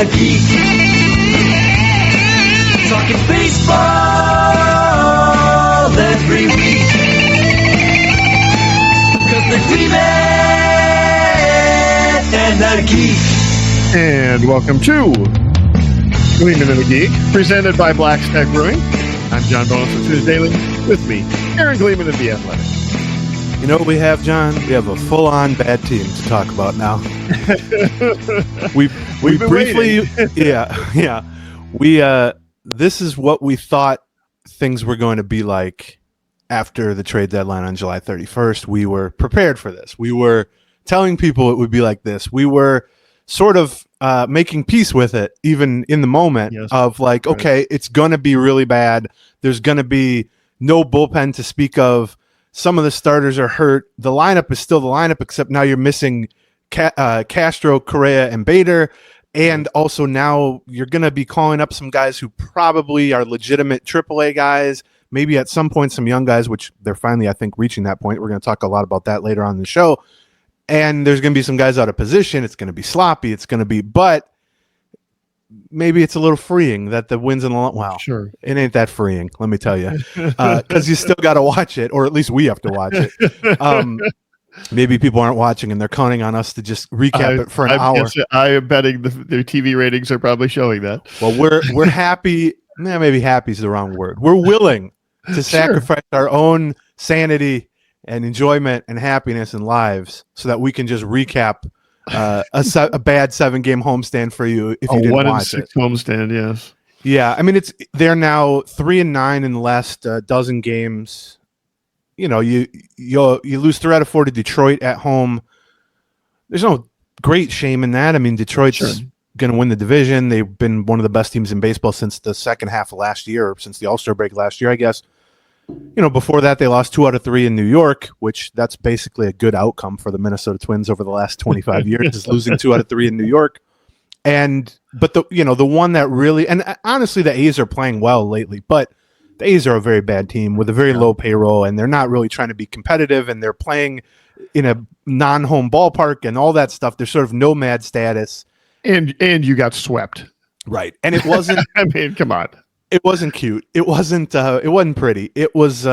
a geek. Talking baseball every week. Cause they're Gleeman and the Geek. And welcome to Gleeman and the Geek, presented by Blackstack Brewing. I'm John Bonus of Tuesday Daily. With me, Aaron Gleeman of The Athletic. You know what we have, John? We have a full-on bad team to talk about now. we briefly, this is what we thought things were going to be like after the trade deadline on July 31st. We were prepared for this. We were telling people it would be like this. We were sort of making peace with it, even in the moment of like, okay, it's going to be really bad. There's going to be no bullpen to speak of. Some of the starters are hurt. The lineup is still the lineup, except now you're missing Castro, Correa, and Bader. And also now you're going to be calling up some guys who probably are legitimate AAA guys, maybe at some point some young guys, which they're finally, I think, reaching that point. We're going to talk a lot about that later on in the show. And there's going to be some guys out of position. It's going to be sloppy. It's going to be, but maybe it's a little freeing that the wins in the long. Wow, sure, it ain't that freeing, let me tell you, because you still got to watch it, or at least we have to watch it. Maybe people aren't watching, and they're counting on us to just recap it for an hour. I am betting their TV ratings are probably showing that. Well, we're happy. Maybe happy is the wrong word. We're willing to sacrifice our own sanity and enjoyment and happiness in lives so that we can just recap a bad 7-game homestand for you if you didn't watch it. 1-6 homestand, yes. Yeah, I mean they're now 3-9 in the last dozen games. You know, you lose 3 out of 4 to Detroit at home. There's no great shame in that. I mean, Detroit's going to win the division. They've been one of the best teams in baseball since the second half of last year, or since the All-Star break last year, I guess. You know, before that, they lost 2 out of 3 in New York, which that's basically a good outcome for the Minnesota Twins over the last 25 years, is losing 2 out of 3 in New York. But the one that really, and honestly, the A's are playing well lately, but the A's are a very bad team with a very low payroll, and they're not really trying to be competitive, and they're playing in a non-home ballpark and all that stuff. They're sort of nomad status. And you got swept. Right. And it wasn't, I mean, come on. It wasn't cute. It wasn't pretty. It was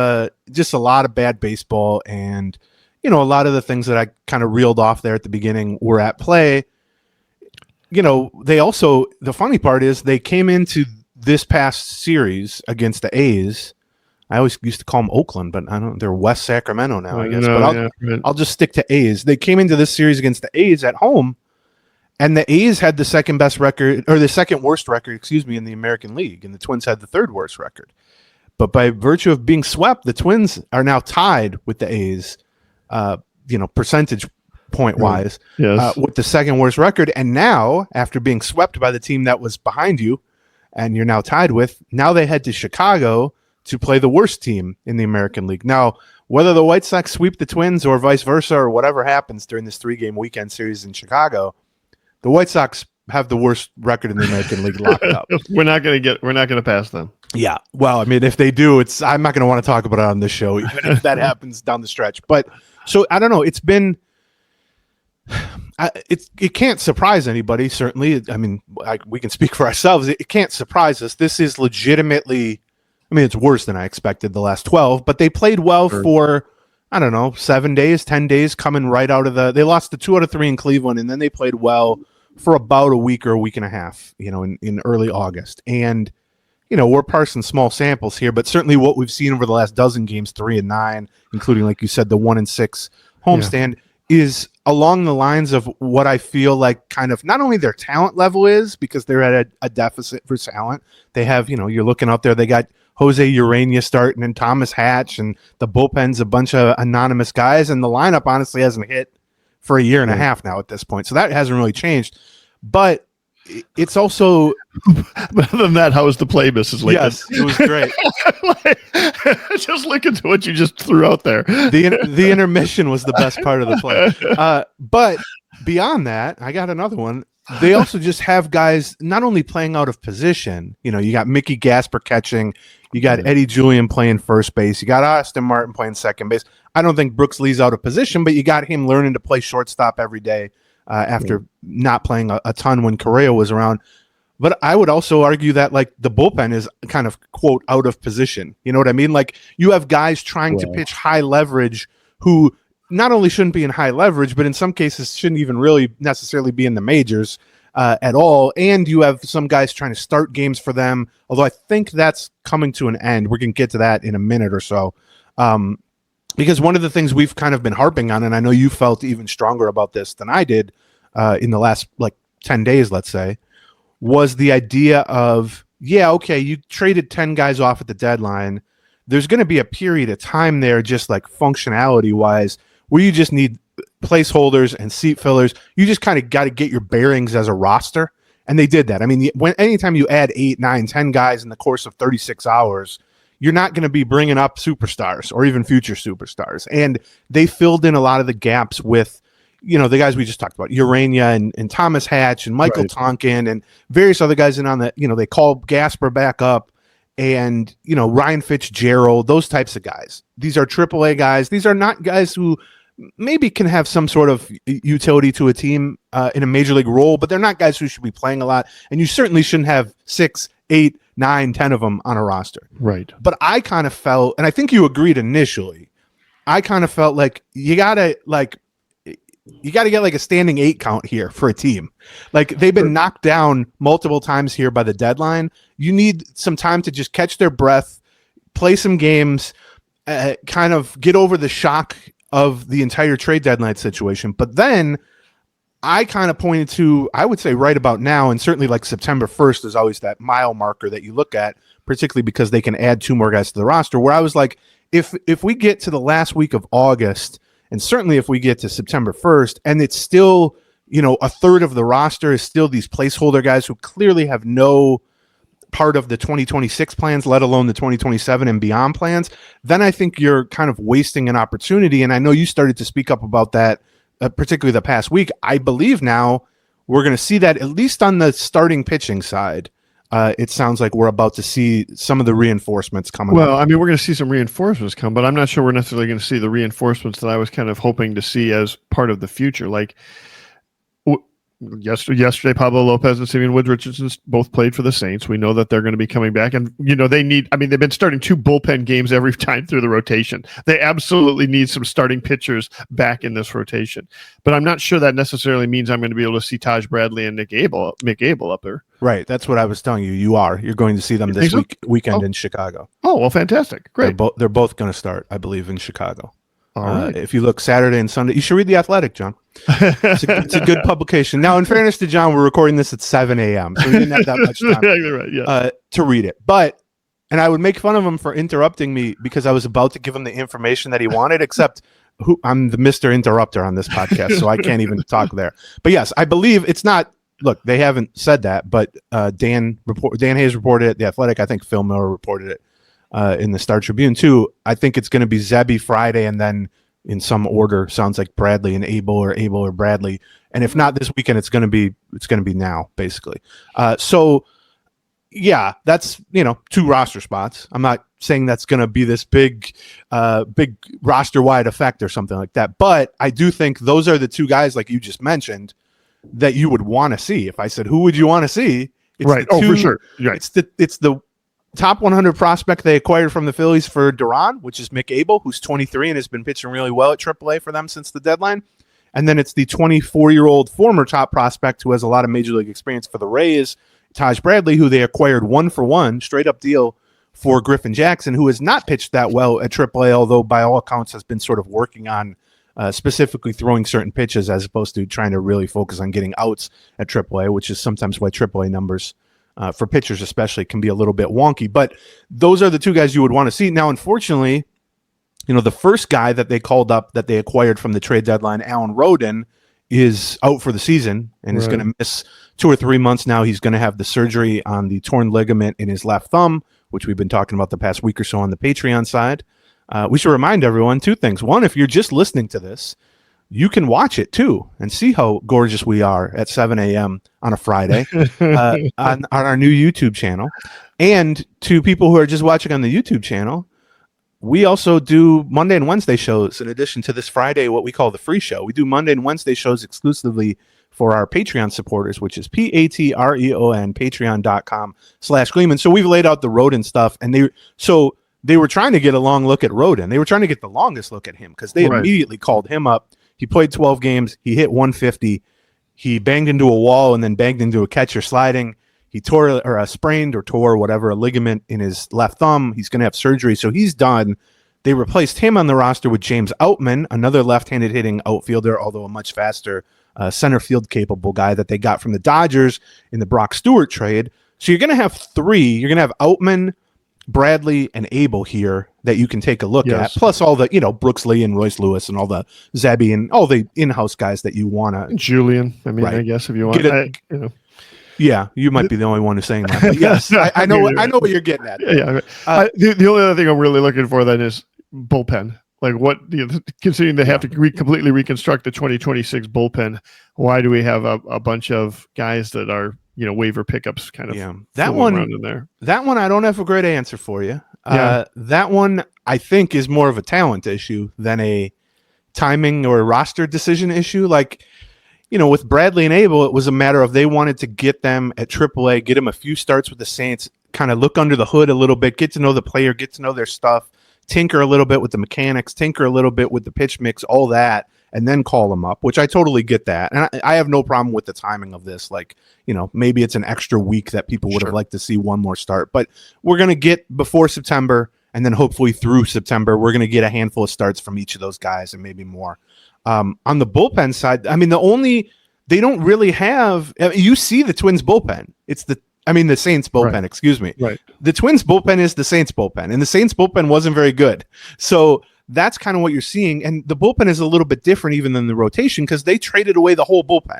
just a lot of bad baseball, and a lot of the things that I kind of reeled off there at the beginning were at play. They also, the funny part is they came into this past series against the A's. I always used to call them Oakland, but I don't. They're West Sacramento now, I guess. I'll just stick to A's. They came into this series against the A's at home, and the A's had the second best record, or the second worst record, in the American League, and the Twins had the third worst record. But by virtue of being swept, the Twins are now tied with the A's, percentage point wise, with the second worst record. And now, after being swept by the team that was behind you, and you're now tied with, now they head to Chicago to play the worst team in the American League. Now, whether the White Sox sweep the Twins or vice versa, or whatever happens during this 3-game weekend series in Chicago, the White Sox have the worst record in the American League locked up. We're not going to pass them. Yeah. Well, I mean, if they do, I'm not going to want to talk about it on this show, even if that happens down the stretch. But so I don't know. It's been, it can't surprise anybody. Certainly. I mean, we can speak for ourselves. It can't surprise us. This is legitimately, it's worse than I expected the last 12, but they played well for, I don't know, 7 days, 10 days coming right out of they lost the 2 out of 3 in Cleveland, and then they played well for about a week or a week and a half, in early August. And, we're parsing small samples here, but certainly what we've seen over the last dozen games, 3-9, including, like you said, the 1-6 homestand, is along the lines of what I feel like kind of not only their talent level is, because they're at a deficit for talent. They have, you're looking out there, they got Jose Urania starting and Thomas Hatch, and the bullpen's a bunch of anonymous guys, and the lineup honestly hasn't hit for a year and a half now at this point. So that hasn't really changed. But it's also, but other than that, how was the play, Mrs. Lincoln? Yes, it was great. Just looking to what you just threw out there. The intermission was the best part of the play. But beyond that, I got another one. They also just have guys not only playing out of position. You got Mickey Gasper catching. You got Eddie Julian playing first base. You got Austin Martin playing second base. I don't think Brooks Lee's out of position, but you got him learning to play shortstop every day. after not playing a ton when Correa was around. But I would also argue that like the bullpen is kind of quote out of position. You know what I mean? Like you have guys trying to pitch high leverage who not only shouldn't be in high leverage, but in some cases shouldn't even really necessarily be in the majors at all. And you have some guys trying to start games for them. Although I think that's coming to an end. We're going to get to that in a minute or so. Because one of the things we've kind of been harping on, and I know you felt even stronger about this than I did in the last like 10 days, let's say, was the idea of, yeah, okay, you traded 10 guys off at the deadline. There's going to be a period of time there, just like functionality wise, where you just need placeholders and seat fillers. You just kind of got to get your bearings as a roster. And they did that. I mean, anytime you add 8, 9, 10 guys in the course of 36 hours, you're not going to be bringing up superstars or even future superstars. And they filled in a lot of the gaps with, the guys we just talked about, Urania and Thomas Hatch and Michael Tonkin and various other guys in on the, they call Gasper back up and, Ryan Fitzgerald, those types of guys. These are AAA guys. These are not guys who maybe can have some sort of utility to a team in a major league role, but they're not guys who should be playing a lot. And you certainly shouldn't have 6, 8, 9, 10 of them on a roster. Right. But I kind of felt, and I think you agreed initially, I kind of felt like you got to get like a standing 8 count here for a team. Like they've been knocked down multiple times here by the deadline. You need some time to just catch their breath, play some games, kind of get over the shock of the entire trade deadline situation. But then I kind of pointed to, I would say right about now, and certainly like September 1st is always that mile marker that you look at, particularly because they can add 2 more guys to the roster, where I was like, if we get to the last week of August, and certainly if we get to September 1st, and it's still, a third of the roster is still these placeholder guys who clearly have no part of the 2026 plans, let alone the 2027 and beyond plans, then I think you're kind of wasting an opportunity. And I know you started to speak up about that, particularly the past week. I believe now we're going to see that at least on the starting pitching side. It sounds like we're about to see some of the reinforcements coming. Well, I mean, we're going to see some reinforcements come, but I'm not sure we're necessarily going to see the reinforcements that I was kind of hoping to see as part of the future. Like yesterday, Pablo Lopez and Simeon Woods Richardson both played for the Saints. We know that they're going to be coming back, and they've been starting 2 bullpen games every time through the rotation. They absolutely need some starting pitchers back in this rotation. But I'm not sure that necessarily means I'm going to be able to see Taj Bradley and Mick Abel up there. Right, that's what I was telling you. You're going to see them this weekend in Chicago. Oh, well, fantastic, great. They're both going to start, I believe, in Chicago. All right. If you look Saturday and Sunday, you should read The Athletic, John. It's a good publication. Now, in fairness to John, we're recording this at 7 a.m., so we didn't have that much time to read it. And I would make fun of him for interrupting me because I was about to give him the information that he wanted, except I'm the Mr. Interrupter on this podcast, so I can't even talk there. But yes, I believe it's not. Look, they haven't said that, but Dan Hayes reported it. The Athletic, I think Phil Miller reported it in the Star Tribune too. I think it's going to be Zebby Friday, and then in some order, sounds like Bradley and Abel or Bradley. And if not this weekend, it's going to be now, basically. So yeah, that's 2 roster spots. I'm not saying that's going to be this big roster wide effect or something like that, but I do think those are the 2 guys, like you just mentioned, that you would want to see. If I said, who would you want to see? It's right. For sure. Right. It's the top 100 prospect they acquired from the Phillies for Duran, which is Mick Abel, who's 23 and has been pitching really well at AAA for them since the deadline. And then it's the 24-year-old former top prospect who has a lot of major league experience for the Rays, Taj Bradley, who they acquired 1-for-1 straight up deal for Griffin Jackson, who has not pitched that well at AAA, although by all accounts has been sort of working on specifically throwing certain pitches as opposed to trying to really focus on getting outs at AAA, which is sometimes why AAA numbers for pitchers especially can be a little bit wonky. But those are the 2 guys you would want to see. Now, unfortunately, the first guy that they called up that they acquired from the trade deadline, Alan Roden, is out for the season and is going to miss 2 or 3 months now. He's going to have the surgery on the torn ligament in his left thumb, which we've been talking about the past week or so on the Patreon side. We should remind everyone 2 things. One, if you're just listening to this, you can watch it too and see how gorgeous we are at 7 a.m. on a Friday on our new YouTube channel. And to people who are just watching on the YouTube channel, we also do Monday and Wednesday shows in addition to this Friday, what we call the free show. We do Monday and Wednesday shows exclusively for our Patreon supporters, which is Patreon, patreon.com/Gleeman. So we've laid out the Rodon stuff, and they were trying to get a long look at Rodon. They were trying to get the longest look at him because they immediately called him up. He played 12 games. He hit 150. He banged into a wall and then banged into a catcher sliding. He sprained or tore whatever, a ligament in his left thumb. He's going to have surgery, so he's done. They replaced him on the roster with James Outman, another left-handed hitting outfielder, although a much faster center field capable guy that they got from the Dodgers in the Brock Stewart trade. So you're going to have three. You're going to have Outman, Bradley, and Abel here that you can take a look at, plus all the, Brooks Lee and Royce Lewis and all the Zebby and all the in-house guys that you want to. Julian, I guess if you want Yeah, you might be the only one who's saying that. But yes, I know what you're getting at. Yeah. The only other thing I'm really looking for then is bullpen. Like considering they have to completely reconstruct the 2026 bullpen, why do we have a bunch of guys that are waiver pickups kind of that one around in there? That one I don't have a great answer for you. That one I think is more of a talent issue than a timing or a roster decision issue. Like, with Bradley and Abel, it was a matter of they wanted to get them at AAA, get them a few starts with the Saints, kind of look under the hood a little bit, get to know the player, get to know their stuff, tinker a little bit with the mechanics, tinker a little bit with the pitch mix, all that, and then call them up, which I totally get that. And I have no problem with the timing of this. Like, maybe it's an extra week that people would have liked to see one more start. But we're going to get before September, and then hopefully through September, we're going to get a handful of starts from each of those guys and maybe more. On the bullpen side, they don't really have. You see the Twins bullpen. It's the Saints bullpen. Right. Excuse me. Right. The Twins bullpen is the Saints bullpen, and the Saints bullpen wasn't very good. So that's kind of what you're seeing. And the bullpen is a little bit different even than the rotation because they traded away the whole bullpen.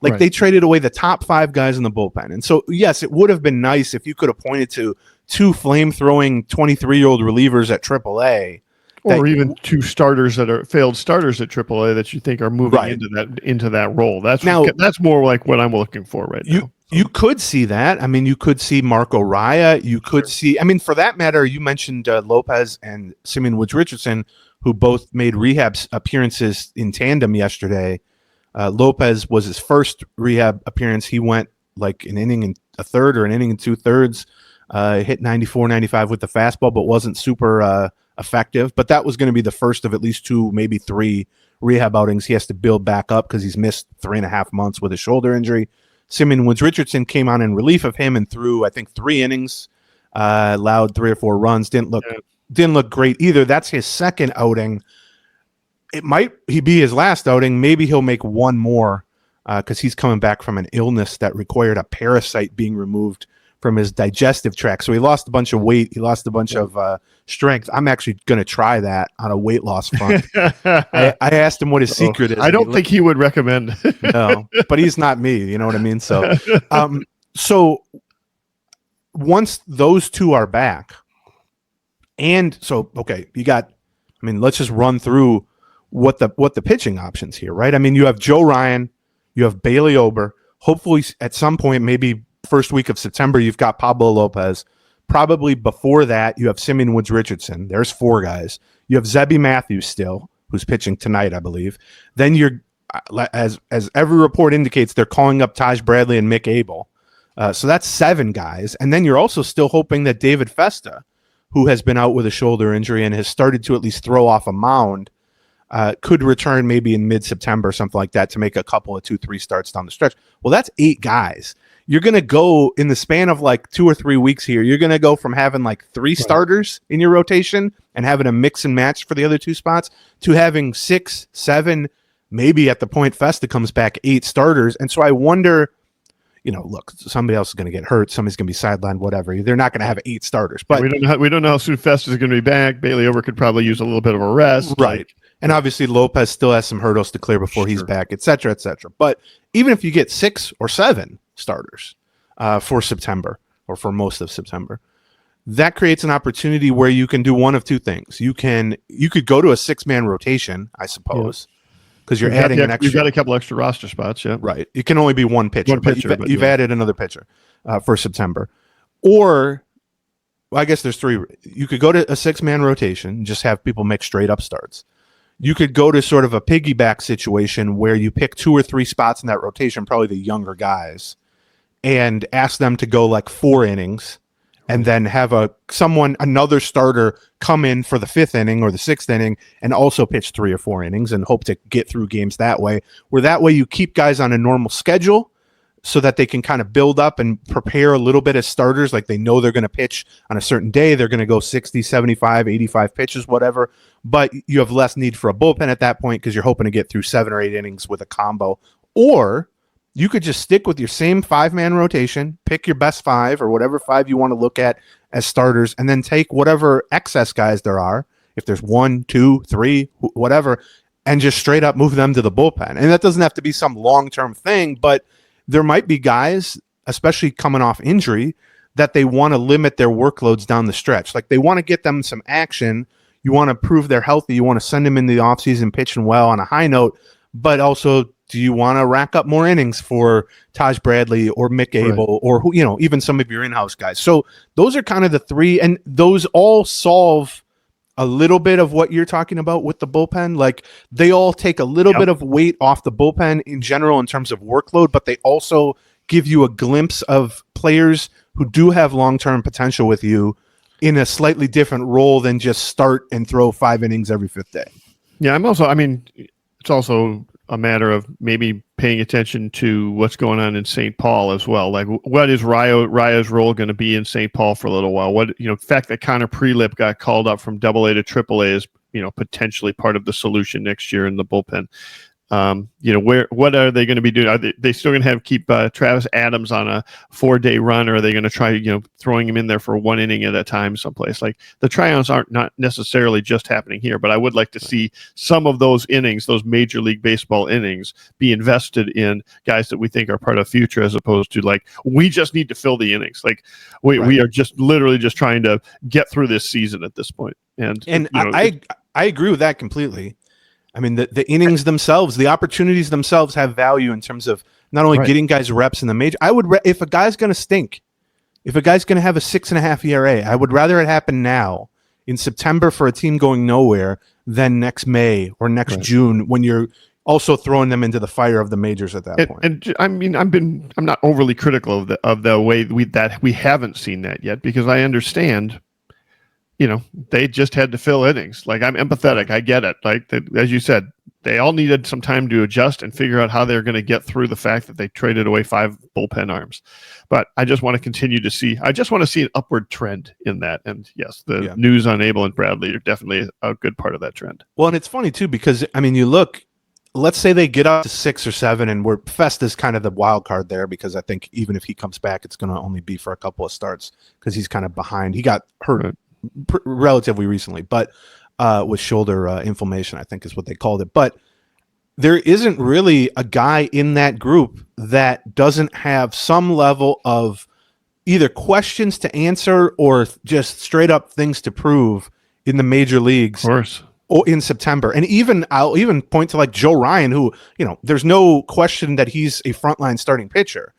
They traded away the top 5 guys in the bullpen. And so, yes, it would have been nice if you could have pointed to 2 flame-throwing 23-year-old relievers at AAA. Or even 2 starters that are failed starters at AAA that you think are moving into that role. That's more like what I'm looking for right now. You could see that. You could see Marco Raya. You could see. For that matter, you mentioned Lopez and Simeon Woods Richardson, who both made rehab appearances in tandem yesterday. Lopez was his first rehab appearance. He went like an inning and a third or an inning and 2/3. Hit 94, 95 with the fastball, but wasn't super effective. But that was going to be the first of at least 2, maybe 3 rehab outings. He has to build back up because he's missed 3.5 months with a shoulder injury. Simeon Woods Richardson came on in relief of him and threw, I think, 3 innings, allowed 3 or 4 runs. Didn't look great either. That's his second outing. It might be his last outing. Maybe he'll make one more because he's coming back from an illness that required a parasite being removed from his digestive tract. So he lost a bunch of weight. He lost a bunch of strength. I'm actually going to try that on a weight loss front. I asked him what his secret is. I don't think he would recommend. No, but he's not me. You know what I mean? So, so once those 2 are back, and so, okay, you got, let's just run through what the pitching options here, right? You have Joe Ryan, you have Bailey Ober. Hopefully at some point, maybe first week of September, you've got Pablo Lopez. Probably before that, you have Simeon Woods Richardson. There's 4 guys. You have Zebby Matthews still, who's pitching tonight, I believe. Then you're, as every report indicates, they're calling up Taj Bradley and Mick Abel. So that's 7 guys. And then you're also still hoping that David Festa, who has been out with a shoulder injury and has started to at least throw off a mound, could return maybe in mid-September, something like that, to make a couple of 2-3 starts down the stretch. Well, that's 8 guys. You're going to go in the span of like 2 or 3 weeks here. You're going to go from having like 3 starters in your rotation and having a mix and match for the other 2 spots to having 6, 7, maybe at the point Festa comes back, 8 starters. And so I wonder, look, somebody else is going to get hurt. Somebody's going to be sidelined, whatever. They're not going to have 8 starters. But we don't know how soon Festa is going to be back. Bailey Over could probably use a little bit of a rest. Right. And obviously Lopez still has some hurdles to clear before he's back, et cetera, et cetera. But even if you get 6 or 7 starters for September or for most of September, that creates an opportunity where you can do one of 2 things. You could go to a 6-man rotation, I suppose, because you're adding an extra. You've got a couple extra roster spots, yeah. Right. It can only be one pitcher. You've added another pitcher for September. Or, well, I guess there's 3. You could go to a 6-man rotation and just have people make straight up starts. you could go to sort of a piggyback situation where you pick 2 or 3 spots in that rotation, probably the younger guys, and ask them to go like 4 innings, and then have another starter come in for the 5th inning or the 6th inning and also pitch 3 or 4 innings and hope to get through games that way, where that way you keep guys on a normal schedule so that they can kind of build up and prepare a little bit as starters. Like they know they're going to pitch on a certain day. They're going to go 60, 75, 85 pitches, whatever. But you have less need for a bullpen at that point because you're hoping to get through 7 or 8 innings with a combo. Or you could just stick with your same 5-man rotation, pick your best 5 or whatever 5 you want to look at as starters, and then take whatever excess guys there are, if there's 1, 2, 3, whatever, and just straight up move them to the bullpen. And that doesn't have to be some long-term thing, but there might be guys, especially coming off injury, that they want to limit their workloads down the stretch. Like they want to get them some action. You want to prove they're healthy. You want to send them in the offseason pitching well on a high note, but also do you want to rack up more innings for Taj Bradley or Mick Abel or who, even some of your in-house guys? So those are kind of the 3, and those all solve a little bit of what you're talking about with the bullpen. Like they all take a little bit of weight off the bullpen in general in terms of workload, but they also give you a glimpse of players who do have long-term potential with you in a slightly different role than just start and throw 5 innings every 5th day. Yeah, it's also a matter of maybe paying attention to what's going on in St. Paul as well. Like, what is Raya's role going to be in St. Paul for a little while? The fact that Connor Prielipp got called up from AA to AAA is, potentially part of the solution next year in the bullpen. What are they going to be doing? Are they still going to keep Travis Adams on a 4-day run, or are they going to try, throwing him in there for 1 inning at a time someplace? Like the tryouts aren't not necessarily just happening here, but I would like to see some of those innings, those Major League Baseball innings, be invested in guys that we think are part of the future, as opposed to like, we just need to fill the innings. Like we are just literally just trying to get through this season at this point. And I agree with that completely. I mean, the innings themselves, the opportunities themselves have value in terms of not only getting guys reps in the major. If a guy's going to stink, if a guy's going to have a 6.5 ERA, I would rather it happen now in September for a team going nowhere than next May or next June when you're also throwing them into the fire of the majors at that point. And I'm not overly critical of the way we haven't seen that yet, because I understand. They just had to fill innings. Like, I'm empathetic. I get it. Like, as you said, they all needed some time to adjust and figure out how they're going to get through the fact that they traded away 5 bullpen arms. But I just want to continue to see. I just want to see an upward trend in that. And yes, the news on Abel and Bradley are definitely a good part of that trend. Well, and it's funny too, because you look. Let's say they get up to 6 or 7, and Fest is kind of the wild card there, because I think even if he comes back, it's going to only be for a couple of starts because he's kind of behind. He got hurt relatively recently, but with shoulder inflammation, I think is what they called it. But there isn't really a guy in that group that doesn't have some level of either questions to answer or just straight up things to prove in the major leagues. Of course. Or in September. And I'll even point to like Joe Ryan, who, there's no question that he's a frontline starting pitcher,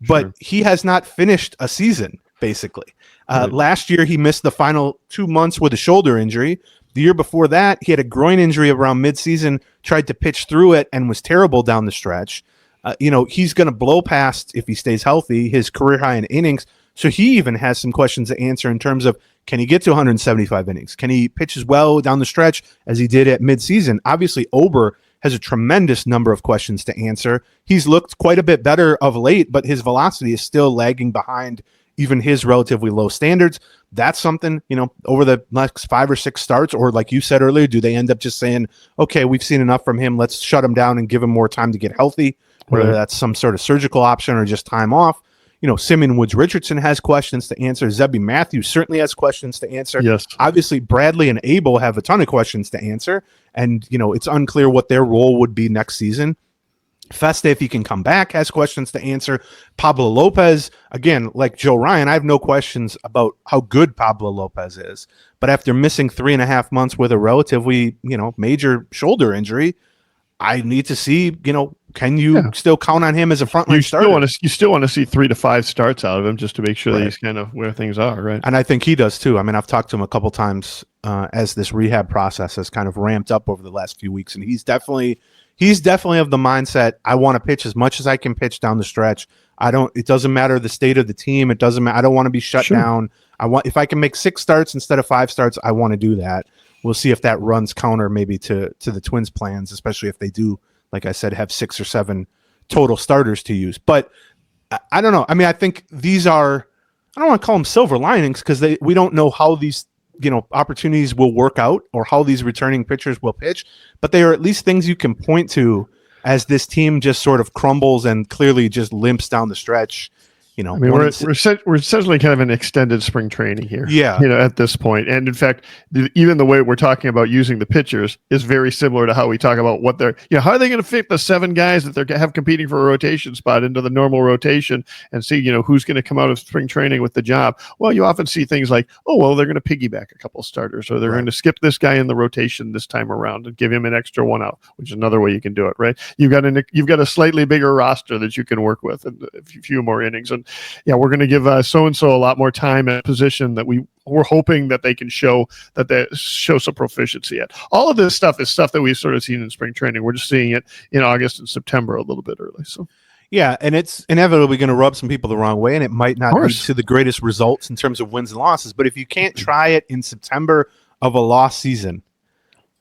but he has not finished a season, basically. Last year, he missed the final 2 months with a shoulder injury. The year before that, he had a groin injury around midseason, tried to pitch through it, and was terrible down the stretch. He's going to blow past, if he stays healthy, his career high in innings. So he even has some questions to answer in terms of, can he get to 175 innings? Can he pitch as well down the stretch as he did at midseason? Obviously, Ober has a tremendous number of questions to answer. He's looked quite a bit better of late, but his velocity is still lagging behind even his relatively low standards. That's something, over the next 5 or 6 starts, or like you said earlier, do they end up just saying, okay, we've seen enough from him, let's shut him down and give him more time to get healthy, whether that's some sort of surgical option or just time off. Simeon Woods Richardson has questions to answer. Zebby Matthews certainly has questions to answer. Yes. Obviously, Bradley and Abel have a ton of questions to answer. And, it's unclear what their role would be next season. Festa, if he can come back, has questions to answer. Pablo Lopez, again, like Joe Ryan, I have no questions about how good Pablo Lopez is. But after missing 3.5 months with a relatively, major shoulder injury, I need to see, can you still count on him as a frontline starter? You still want to see 3 to 5 starts out of him just to make sure that he's kind of where things are, right? And I think he does too. I've talked to him a couple times as this rehab process has kind of ramped up over the last few weeks, and he's definitely of the mindset, I want to pitch as much as I can pitch down the stretch. It doesn't matter the state of the team. It doesn't matter. I don't want to be shut down. If I can make 6 starts instead of 5 starts, I want to do that. We'll see if that runs counter maybe to the Twins' plans, especially if they do, like I said, have 6 or 7 total starters to use. But I don't know. I mean, I think these are, I don't want to call them silver linings because we don't know how these opportunities will work out or how these returning pitchers will pitch, but they are at least things you can point to as this team just sort of crumbles and clearly just limps down the stretch. I mean, we're essentially kind of an extended spring training here. Yeah. At this point. And in fact, even the way we're talking about using the pitchers is very similar to how we talk about what they're, how are they going to fit the 7 guys that they have competing for a rotation spot into the normal rotation and see, who's going to come out of spring training with the job. Well, you often see things like, they're going to piggyback a couple starters, or they're going to skip this guy in the rotation this time around and give him an extra one out, which is another way you can do it, right? You've got a slightly bigger roster that you can work with and a few more innings. And we're going to give so-and-so a lot more time at a position that we're hoping that they can show some proficiency at. All of this stuff is stuff that we've sort of seen in spring training. We're just seeing it in August and September a little bit early. So yeah, and it's inevitably going to rub some people the wrong way, and it might not lead to the greatest results in terms of wins and losses. But if you can't try it in September of a lost season,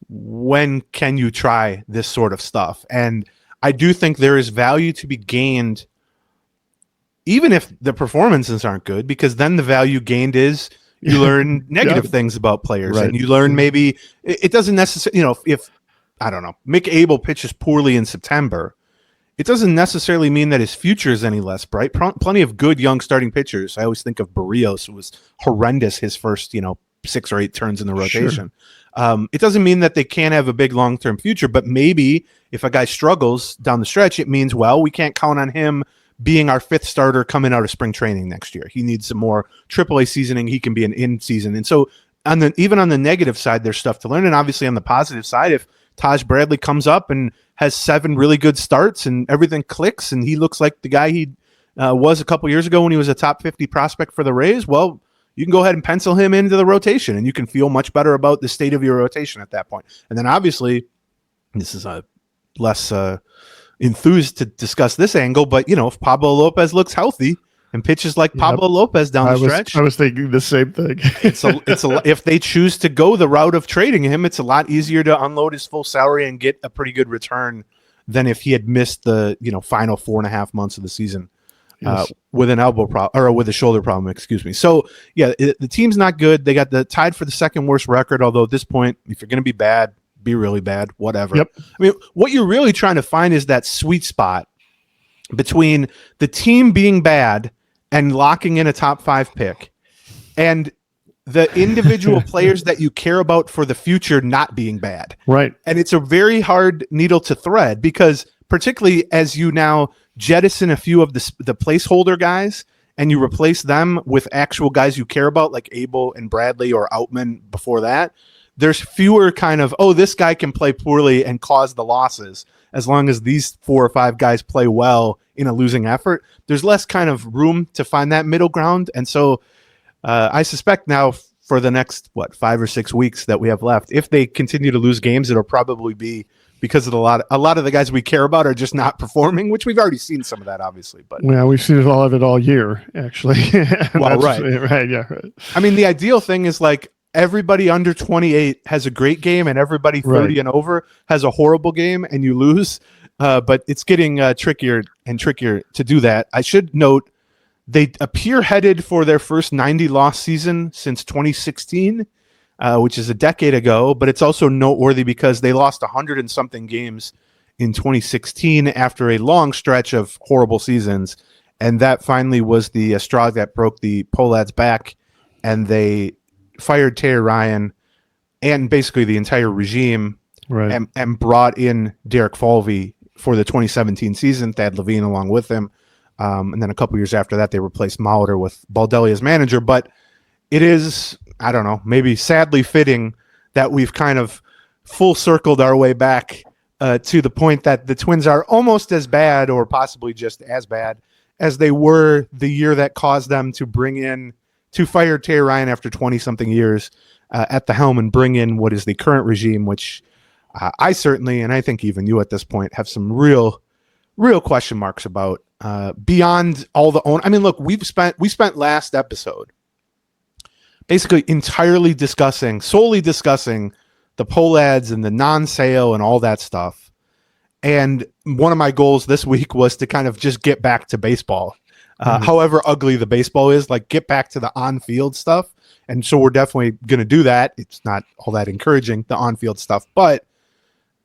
when can you try this sort of stuff? And I do think there is value to be gained even if the performances aren't good, because then the value gained is you learn negative things about players, and you learn maybe it doesn't necessarily, if I don't know, Mick Abel pitches poorly in September, it doesn't necessarily mean that his future is any less bright. Plenty of good young starting pitchers. I always think of Barrios, who was horrendous his first, 6 or 8 turns in the rotation. Sure. It doesn't mean that they can't have a big long-term future, but maybe if a guy struggles down the stretch, it means, we can't count on him being our 5th starter coming out of spring training next year. He needs some more AAA seasoning. He can be an in-season. And so even on the negative side, there's stuff to learn. And obviously on the positive side, if Taj Bradley comes up and has 7 really good starts and everything clicks and he looks like the guy he was a couple years ago when he was a top 50 prospect for the Rays, well, you can go ahead and pencil him into the rotation and you can feel much better about the state of your rotation at that point. And then obviously, this is a less enthused to discuss this angle, but if Pablo Lopez looks healthy and pitches like Pablo Lopez down the stretch, I was thinking the same thing. If they choose to go the route of trading him, it's a lot easier to unload his full salary and get a pretty good return than if he had missed the final 4.5 months of the season with an elbow problem or with a shoulder problem. Excuse me. So the team's not good. They got tied for the 2nd worst record. Although at this point, if you're going to be bad, be really bad, whatever. Yep. I mean, what you're really trying to find is that sweet spot between the team being bad and locking in a top 5 pick and the individual players that you care about for the future not being bad. Right. And it's a very hard needle to thread because particularly as you now jettison a few of the placeholder guys and you replace them with actual guys you care about like Abel and Bradley or Outman before that, there's fewer kind of, this guy can play poorly and cause the losses. As long as these 4 or 5 guys play well in a losing effort, there's less kind of room to find that middle ground. And so I suspect now for the next, 5 or 6 weeks that we have left, if they continue to lose games, it'll probably be because of a lot of the guys we care about are just not performing, which we've already seen some of that, obviously. But we've seen all of it all year, actually. Right. Yeah. Right. I mean, the ideal thing is like, everybody under 28 has a great game and everybody 30 and over has a horrible game and you lose. But it's getting trickier and trickier to do that. I should note they appear headed for their first 90-loss season since 2016, which is a decade ago. But it's also noteworthy because they lost 100 and something games in 2016 after a long stretch of horrible seasons. And that finally was the straw that broke the Pohlads' back. And they fired Terry Ryan and basically the entire regime and brought in Derek Falvey for the 2017 season, Thad Levine along with him. And then a couple years after that, they replaced Molitor with Baldelli as manager. But it is, I don't know, maybe sadly fitting that we've kind of full circled our way back to the point that the Twins are almost as bad or possibly just as bad as they were the year that caused them to bring in to fire Terry Ryan after 20-something years at the helm and bring in what is the current regime, which I certainly, and I think even you at this point, have some real question marks about beyond all the own. I mean, look, we spent last episode basically entirely solely discussing the poll ads and the non-sale and all that stuff. And one of my goals this week was to kind of just get back to baseball. However ugly the baseball is, like get back to the on-field stuff. And so we're definitely going to do that. It's not all that encouraging, the on-field stuff, but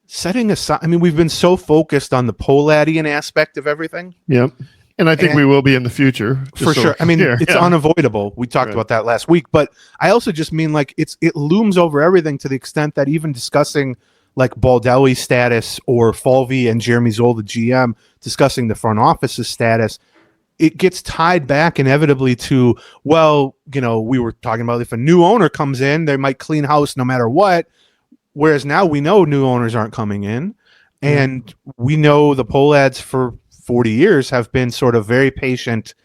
setting aside, I mean, we've been so focused on the Poladian aspect of everything. Yep. And I think we will be in the future. For sure. I mean, it's unavoidable. We talked about that last week, but I also just mean like it looms over everything to the extent that even discussing like Baldelli's status or Falvey and Jeremy Zoll, the GM, discussing the front office's status, it gets tied back inevitably to, well, you know, we were talking about if a new owner comes in, they might clean house no matter what. Whereas now we know new owners aren't coming in, and we know the poll ads for 40 years have been sort of very patient,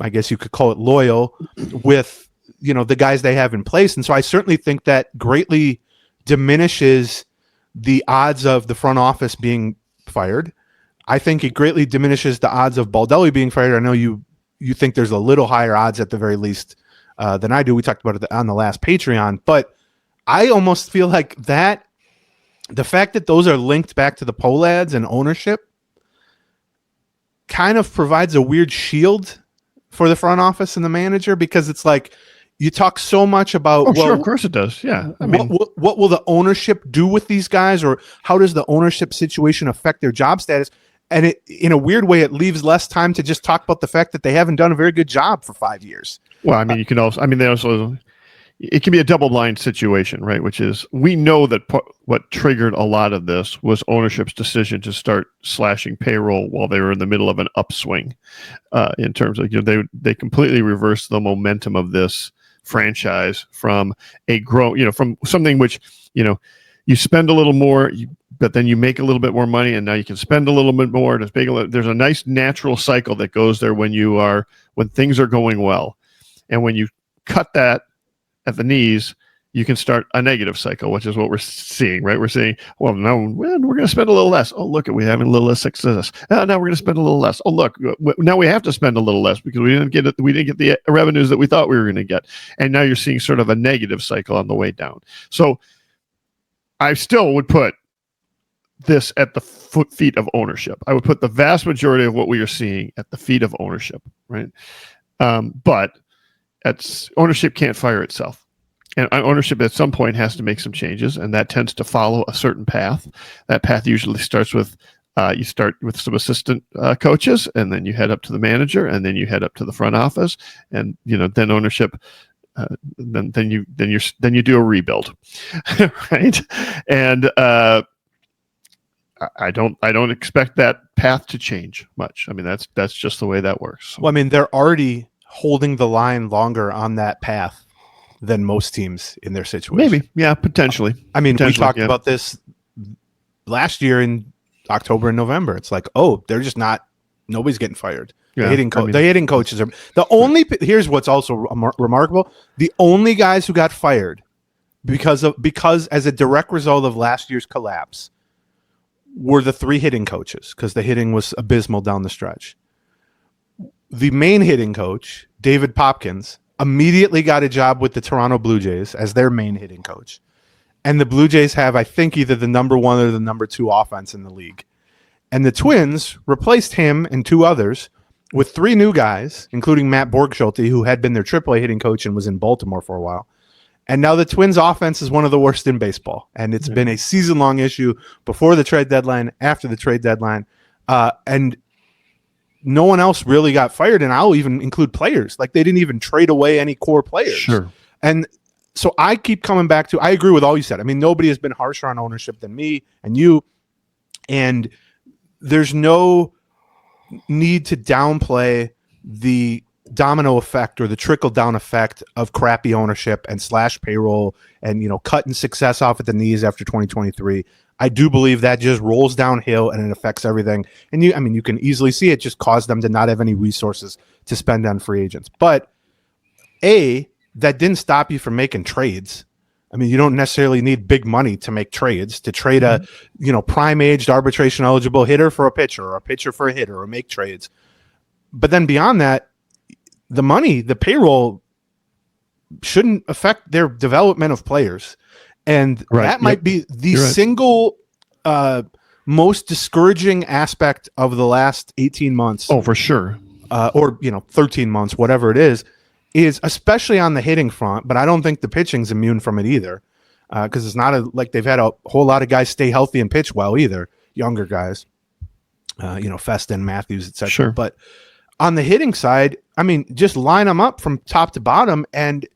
I guess you could call it loyal, with, you know, the guys they have in place. And so I certainly think that greatly diminishes the odds of the front office being fired. I think it greatly diminishes the odds of Baldelli being fired. I know you think there's a little higher odds at the very least than I do. We talked about it on the last Patreon, but I almost feel like that the fact that those are linked back to the poll ads and ownership kind of provides a weird shield for the front office and the manager, because it's like you talk so much about, sure, of course it does. Yeah. I mean, what will the ownership do with these guys, or how does the ownership situation affect their job status? And it, in a weird way, it leaves less time to just talk about the fact that they haven't done a very good job for 5 years. well, I mean, you can also, I mean, they also, it can be a double-blind situation, right? Which is, we know that what triggered a lot of this was ownership's decision to start slashing payroll while they were in the middle of an upswing. In terms of, you know, they completely reversed the momentum of this franchise from from something which, you know, you spend a little more, but then you make a little bit more money, and now you can spend a little bit more. There's a nice natural cycle that goes there when things are going well, and when you cut that at the knees, you can start a negative cycle, which is what we're seeing, right? We're saying, well, no, we're going to spend a little less. Oh, look, we have a little less success. Now we're going to spend a little less. Oh, look, now we have to spend a little less because we didn't get it. We didn't get the revenues that we thought we were going to get. And now you're seeing sort of a negative cycle on the way down. So I still would put this at the feet of ownership. I would put the vast majority of what we are seeing at the feet of ownership, right? But ownership can't fire itself. And ownership at some point has to make some changes, and that tends to follow a certain path. That path usually starts with you start with some assistant coaches, and then you head up to the manager, and then you head up to the front office, and then ownership. Then you do a rebuild, right? And I don't expect that path to change much. I mean, that's just the way that works. Well, I mean, they're already holding the line longer on that path than most teams in their situation. Maybe, yeah, potentially. I mean, we talked about this last year in October and November. It's like, they're just nobody's getting fired. Yeah, the hitting coaches are the only. Here's what's also remarkable: the only guys who got fired because as a direct result of last year's collapse were the three hitting coaches, because the hitting was abysmal down the stretch. The main hitting coach, David Popkins, immediately got a job with the Toronto Blue Jays as their main hitting coach. And the Blue Jays have, I think, either the number 1 or the number 2 offense in the league. And the Twins replaced him and 2 others with 3 new guys, including Matt Borgschulte, who had been their AAA hitting coach and was in Baltimore for a while. And now the Twins' offense is one of the worst in baseball. And it's been a season-long issue before the trade deadline, after the trade deadline. And no one else really got fired, and I'll even include players. Like, they didn't even trade away any core players. Sure. And so I keep coming back to, I agree with all you said. I mean, nobody has been harsher on ownership than me and you, and there's no need to downplay the domino effect or the trickle-down effect of crappy ownership and slash payroll and, cutting success off at the knees after 2023. I do believe that just rolls downhill and it affects everything. And you can easily see it just caused them to not have any resources to spend on free agents. But that didn't stop you from making trades. I mean, you don't necessarily need big money to make trades, to trade a, prime aged arbitration eligible hitter for a pitcher, or a pitcher for a hitter, or make trades. But then beyond that, the money, the payroll shouldn't affect their development of players. And that might be the single most discouraging aspect of the last 18 months. Oh, for sure. Or 13 months, whatever it is especially on the hitting front, but I don't think the pitching's immune from it either, because it's not like they've had a whole lot of guys stay healthy and pitch well either, younger guys, Feston, Matthews, etc. Sure. But on the hitting side, I mean, just line them up from top to bottom, and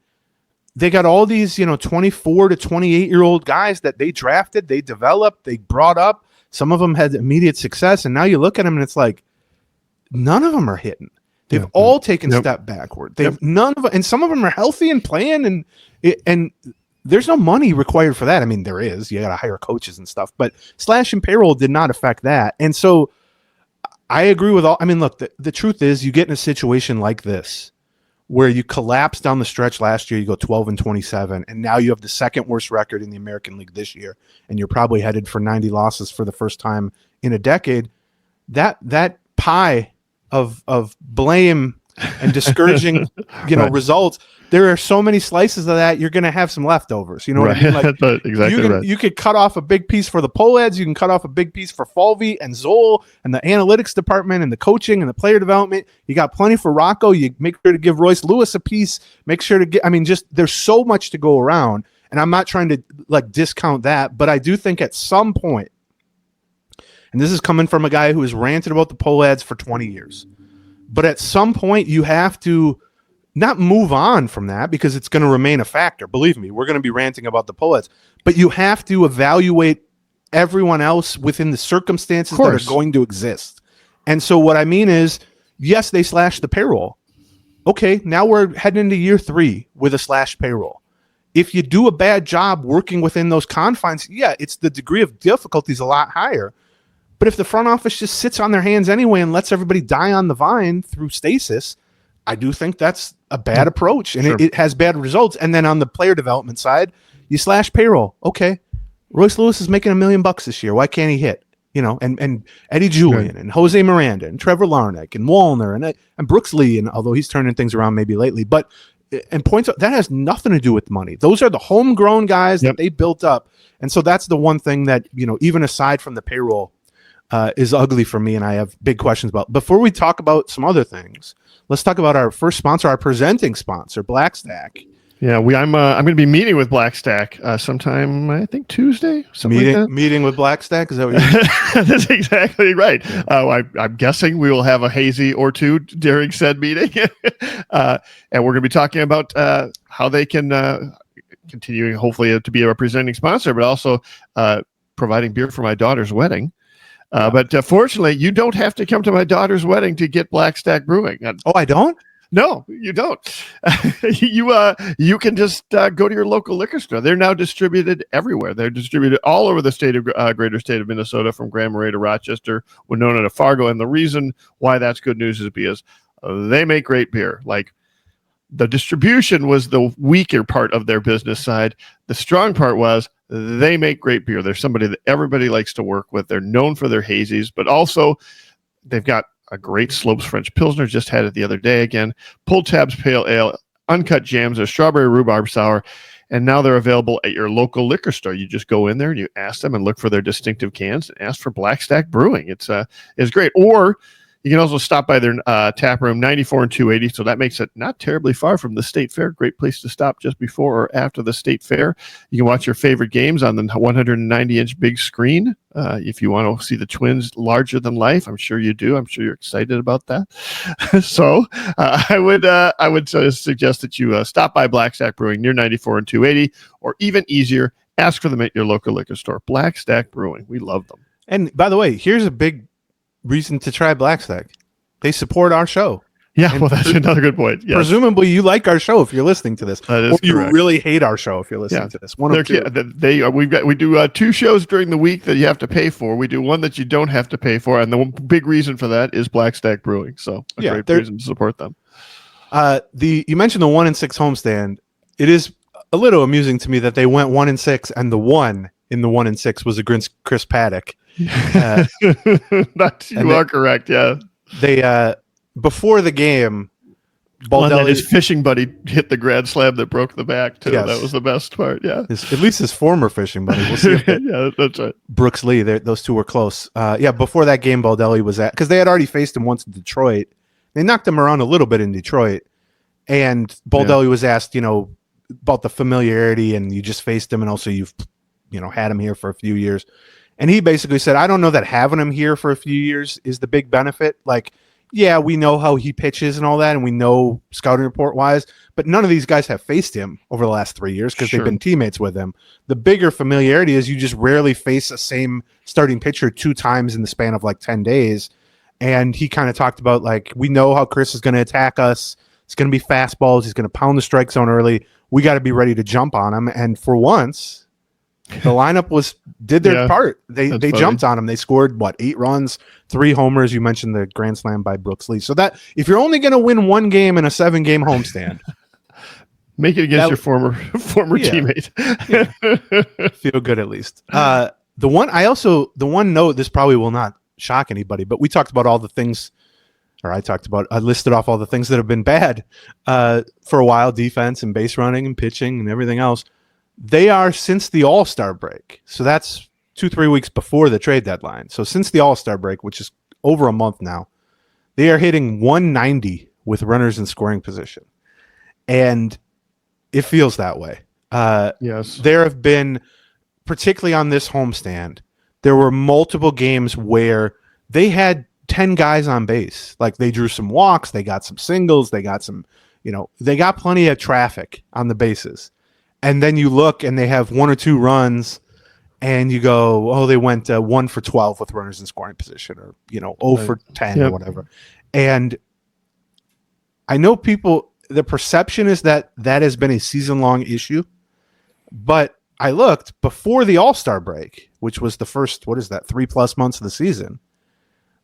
they got all these 24 to 28-year-old guys that they drafted, they developed, they brought up. Some of them had immediate success, and now you look at them and it's like none of them are hitting. They've all taken a step backward. They've none of, and some of them are healthy and playing, and there's no money required for that. I mean, there is. You got to hire coaches and stuff, but slashing payroll did not affect that. And so I agree with all. I mean, look, the truth is, you get in a situation like this where you collapse down the stretch last year. You go 12-27, and now you have the second worst record in the American League this year, and you're probably headed for 90 losses for the first time in a decade. That pie of blame and discouraging, results. There are so many slices of that. You're going to have some leftovers. You know what I mean? Like, exactly right. You could cut off a big piece for the Poleads. You can cut off a big piece for Falvey and Zoll and the analytics department and the coaching and the player development. You got plenty for Rocco. You make sure to give Royce Lewis a piece. Make sure to get. I mean, just there's so much to go around, and I'm not trying to discount that, but I do think at some point, and this is coming from a guy who has ranted about the Poleads for 20 years. But at some point, you have to not move on from that, because it's going to remain a factor. Believe me, we're going to be ranting about the Poleads. But you have to evaluate everyone else within the circumstances that are going to exist. And so what I mean is, yes, they slashed the payroll. Okay, now we're heading into year 3 with a slashed payroll. If you do a bad job working within those confines, it's the degree of difficulty is a lot higher. But if the front office just sits on their hands anyway and lets everybody die on the vine through stasis, I do think that's a bad approach, and it has bad results. And then on the player development side, you slash payroll. Okay, Royce Lewis is making $1 million this year. Why can't he hit? And Eddie Julian and Jose Miranda and Trevor Larnach and Walner and Brooks Lee, and although he's turning things around maybe lately, but points out that has nothing to do with money. Those are the homegrown guys that they built up, and so that's the one thing that even aside from the payroll, is ugly for me, and I have big questions about. Before we talk about some other things, let's talk about our first sponsor, our presenting sponsor, Blackstack. Yeah, I'm going to be meeting with Blackstack sometime, I think Tuesday. Meeting with Blackstack, is that what you're That's exactly right. I'm guessing we will have a hazy or two during said meeting, and we're going to be talking about how they can continue, hopefully, to be a presenting sponsor, but also providing beer for my daughter's wedding. But fortunately, you don't have to come to my daughter's wedding to get Blackstack Brewing. Oh, I don't? No, you don't. You can just go to your local liquor store. They're now distributed everywhere. They're distributed all over the state of greater state of Minnesota, from Grand Marais to Rochester, Winona to Fargo. And the reason why that's good news is because they make great beer. Like, the distribution was the weaker part of their business side. The strong part was they make great beer. They're somebody that everybody likes to work with. They're known for their hazies, but also they've got a great Slopes French Pilsner. Just had it the other day again. Pull Tabs Pale Ale, Uncut Jams, a Strawberry Rhubarb Sour, and now they're available at your local liquor store. You just go in there and you ask them and look for their distinctive cans and ask for Blackstack Brewing. It's great. Or you can also stop by their tap room, 94 and 280. So that makes it not terribly far from the State Fair. Great place to stop just before or after the State Fair. You can watch your favorite games on the 190-inch big screen. If you want to see the Twins larger than life, I'm sure you do. I'm sure you're excited about that. So I would suggest that you stop by Blackstack Brewing near 94 and 280, or even easier, ask for them at your local liquor store. Blackstack Brewing. We love them. And by the way, here's a big reason to try Blackstack. They support our show. Yeah, well, that's another good point. Yes. Presumably, you like our show if you're listening to this. That is or you correct. Really hate our show if you're listening to this. One of two. We do 2 shows during the week that you have to pay for. We do one that you don't have to pay for, and the big reason for that is Blackstack Brewing. So, great reason to support them. You mentioned the 1-6 homestand. It is a little amusing to me that they went 1-6, and the one in the 1-6 was against Chris Paddock. You are correct. Yeah. They before the game, Well, and then Baldelli, his fishing buddy hit the grand slam that broke the back too. Yes. That was the best part. Yeah. at least his former fishing buddy. We'll see if Yeah, that's right. Brooks Lee. Those two were close. Before that game, Baldelli was at, because they had already faced him once in Detroit. They knocked him around a little bit in Detroit, and Baldelli was asked, about the familiarity, and you just faced him, and also you've, had him here for a few years. And he basically said, I don't know that having him here for a few years is the big benefit. Like, yeah, we know how he pitches and all that, and we know scouting report wise, but none of these guys have faced him over the last 3 years because they've been teammates with him. The bigger familiarity is you just rarely face the same starting pitcher 2 times in the span of like 10 days. And he kind of talked about, like, we know how Chris is going to attack us. It's going to be fastballs. He's going to pound the strike zone early. We got to be ready to jump on him. And for once, the lineup did their part. They jumped on him. They scored 8 runs, 3 homers. You mentioned the grand slam by Brooks Lee. So that if you're only going to win 1 game in a 7-game homestand, make it against your former teammate. Feel good at least. The one note, this probably will not shock anybody, but we talked about all the things, or I listed off all the things that have been bad for a while: defense and base running and pitching and everything else. They are, since the All-Star break, so that's 2-3 weeks before the trade deadline. So since the All-Star break, which is over a month now, they are hitting 190 with runners in scoring position. And it feels that way. Yes. There have been, particularly on this homestand, there were multiple games where they had 10 guys on base. Like, they drew some walks, they got some singles, they got some, they got plenty of traffic on the bases. And then you look and they have 1 or 2 runs and you go, oh, they went 1 for 12 with runners in scoring position, or, 0 for 10 or whatever. And I know the perception is that has been a season-long issue. But I looked before the All-Star break, which was the first, 3+ months of the season.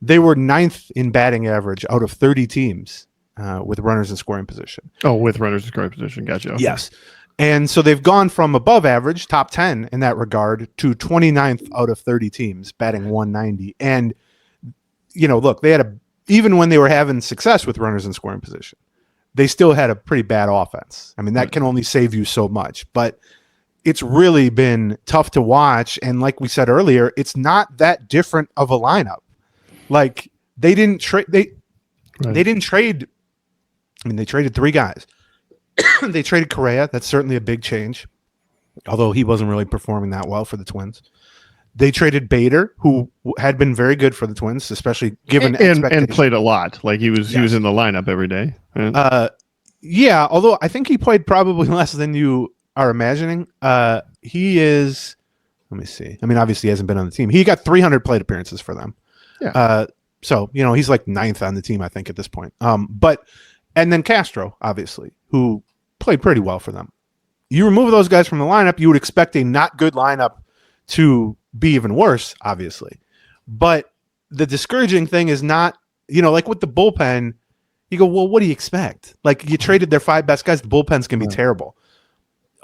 They were 9th in batting average out of 30 teams with runners in scoring position. Oh, with runners in scoring position. Gotcha. Okay. Yes. And so they've gone from above average, top 10 in that regard, to 29th out of 30 teams batting 190. And, look, they had even when they were having success with runners in scoring position, they still had a pretty bad offense. I mean, that can only save you so much, but it's really been tough to watch. And like we said earlier, it's not that different of a lineup. Like, they didn't trade. They didn't trade. I mean, they traded 3 guys. They traded Correa. That's certainly a big change, although he wasn't really performing that well for the Twins. They traded Bader, who had been very good for the Twins, especially given and played a lot. Like, he was in the lineup every day. Yeah, although I think he played probably less than you are imagining. He is. Let me see. I mean, obviously he hasn't been on the team. He got 300 plate appearances for them. Yeah. So he's like 9th on the team, I think, at this point. And then Castro, obviously, who played pretty well for them. You remove those guys from the lineup, you would expect a not good lineup to be even worse, obviously. But the discouraging thing is not, like with the bullpen, you go, well, what do you expect? Like, you traded their 5 best guys, the bullpen's going to be terrible.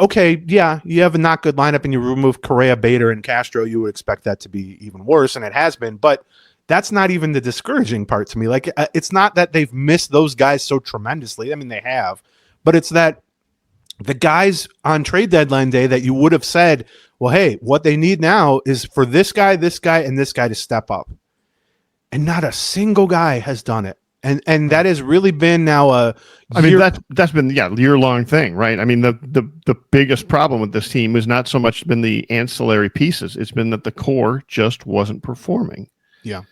Okay, yeah, you have a not good lineup and you remove Correa, Bader, and Castro, you would expect that to be even worse, and it has been. But that's not even the discouraging part to me. Like, it's not that they've missed those guys so tremendously. I mean, they have. But it's that the guys on trade deadline day that you would have said, well, hey, what they need now is for this guy, and this guy to step up. And not a single guy has done it. And that has really been now that's been year-long thing, right? I mean, the biggest problem with this team has not so much been the ancillary pieces. It's been that the core just wasn't performing. Yeah.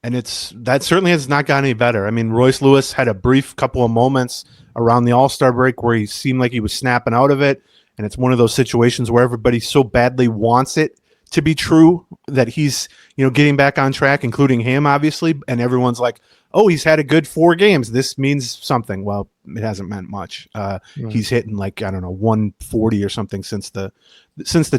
And that certainly has not gotten any better. I mean, Royce Lewis had a brief couple of moments around the All-Star break where he seemed like he was snapping out of it. And it's one of those situations where everybody so badly wants it to be true that he's, getting back on track, including him, obviously. And everyone's like, oh, he's had a good 4 games. This means something. Well, it hasn't meant much. He's hitting 140 or something since the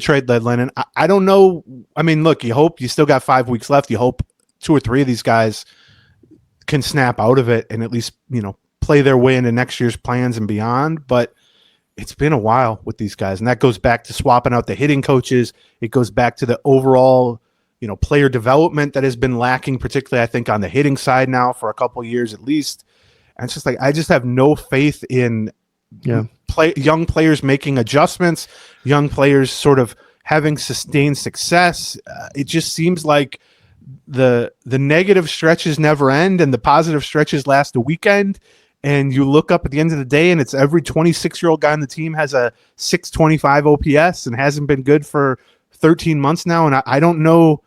trade deadline. And I don't know. I mean, look, you still got 5 weeks left. You hope 2 or 3 of these guys can snap out of it and at least, play their way into next year's plans and beyond. But it's been a while with these guys, and that goes back to swapping out the hitting coaches. It goes back to the overall, player development that has been lacking, particularly I think on the hitting side now for a couple of years at least. And it's just like, I just have no faith in young players making adjustments, young players sort of having sustained success. It just seems like the negative stretches never end and the positive stretches last a weekend. And you look up at the end of the day and it's every 26-year-old guy on the team has a 625 OPS and hasn't been good for 13 months now. And I don't know,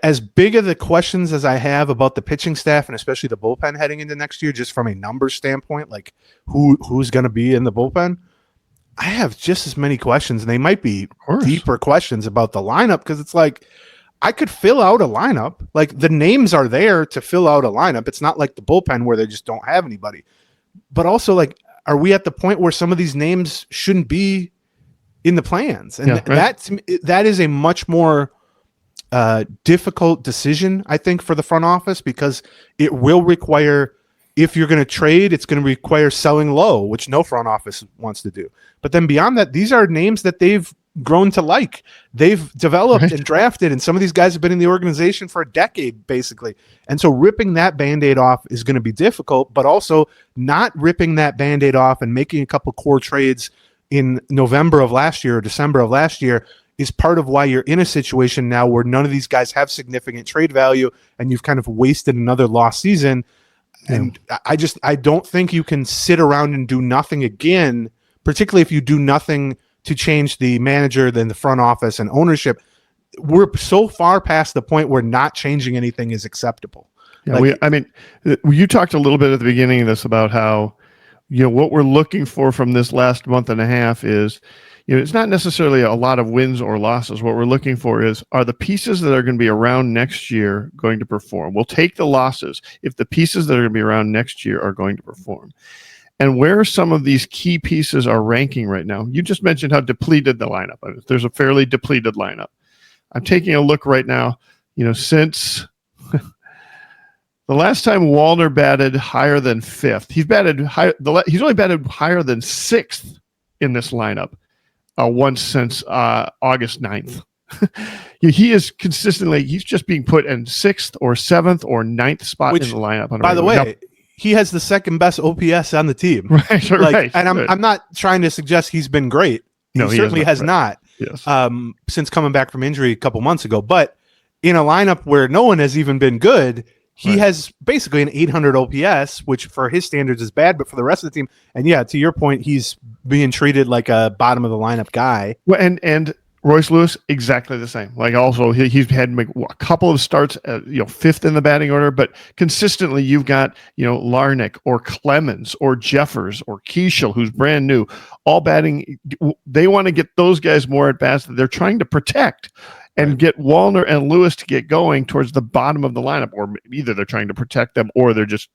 as big of the questions as I have about the pitching staff and especially the bullpen heading into next year, just from a numbers standpoint, like who's going to be in the bullpen, I have just as many questions, and they might be deeper questions about the lineup, because it's like I could fill out a lineup. Like, the names are there to fill out a lineup. It's not like the bullpen where they just don't have anybody. But also, like, are we at the point where some of these names shouldn't be in the plans? And that is a much more difficult decision, I think, for the front office, because it will require, if you're going to trade, it's going to require selling low, which no front office wants to do. But then beyond that, these are names that they've grown to like. They've developed and drafted, and some of these guys have been in the organization for a decade, basically. And so ripping that Band-Aid off is going to be difficult, but also not ripping that Band-Aid off and making a couple core trades in November of last year or December of last year is part of why you're in a situation now where none of these guys have significant trade value, and you've kind of wasted another lost season. And I don't think you can sit around and do nothing again, particularly if you do nothing to change the manager, then the front office and ownership. We're so far past the point where not changing anything is acceptable. Yeah, you talked a little bit at the beginning of this about how, what we're looking for from this last month and a half is, it's not necessarily a lot of wins or losses. What we're looking for is, are the pieces that are going to be around next year going to perform? We'll take the losses if the pieces that are going to be around next year are going to perform. And where some of these key pieces are ranking right now, you just mentioned how depleted the lineup is. There's a fairly depleted lineup. I'm taking a look right now, since the last time Walner batted higher than fifth, he's only batted higher than sixth in this lineup. Once since August 9th. He is consistently, he's just being put in sixth or seventh or ninth spot in the lineup. By the way, he has the second best OPS on the team. Right. And I'm not trying to suggest he's been great. He certainly has not. Yes. Since coming back from injury a couple months ago. But in a lineup where no one has even been good, he has basically an 800 OPS, which for his standards is bad, but for the rest of the team, and to your point, he's being treated like a bottom of the lineup guy. Well, and Royce Lewis, exactly the same. Like, also, he's had a couple of starts, fifth in the batting order, but consistently you've got, Larnick or Clemens or Jeffers or Keishel, who's brand new, all batting. They want to get those guys more at bats that they're trying to protect. And get Walner and Lewis to get going towards the bottom of the lineup, or either they're trying to protect them, or they're just,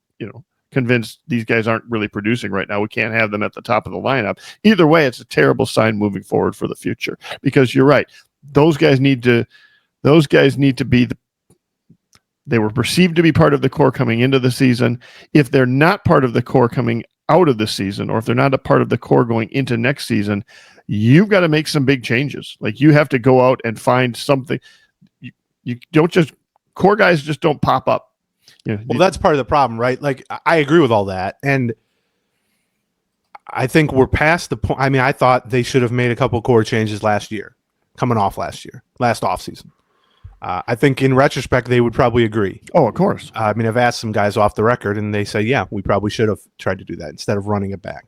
convinced these guys aren't really producing right now. We can't have them at the top of the lineup. Either way, it's a terrible sign moving forward for the future, because you're right. Those guys need to be they were perceived to be part of the core coming into the season. If they're not part of the core coming out of the season, or if they're not a part of the core going into next season, you've got to make some big changes. Like, you have to go out and find something. You don't just, core guys just don't pop up. Well, that's part of the problem, right? Like, I agree with all that. And I think we're past the point. I mean, I thought they should have made a couple core changes last offseason. I think in retrospect, they would probably agree. Oh, of course. I mean, I've asked some guys off the record, and they say, yeah, we probably should have tried to do that instead of running it back.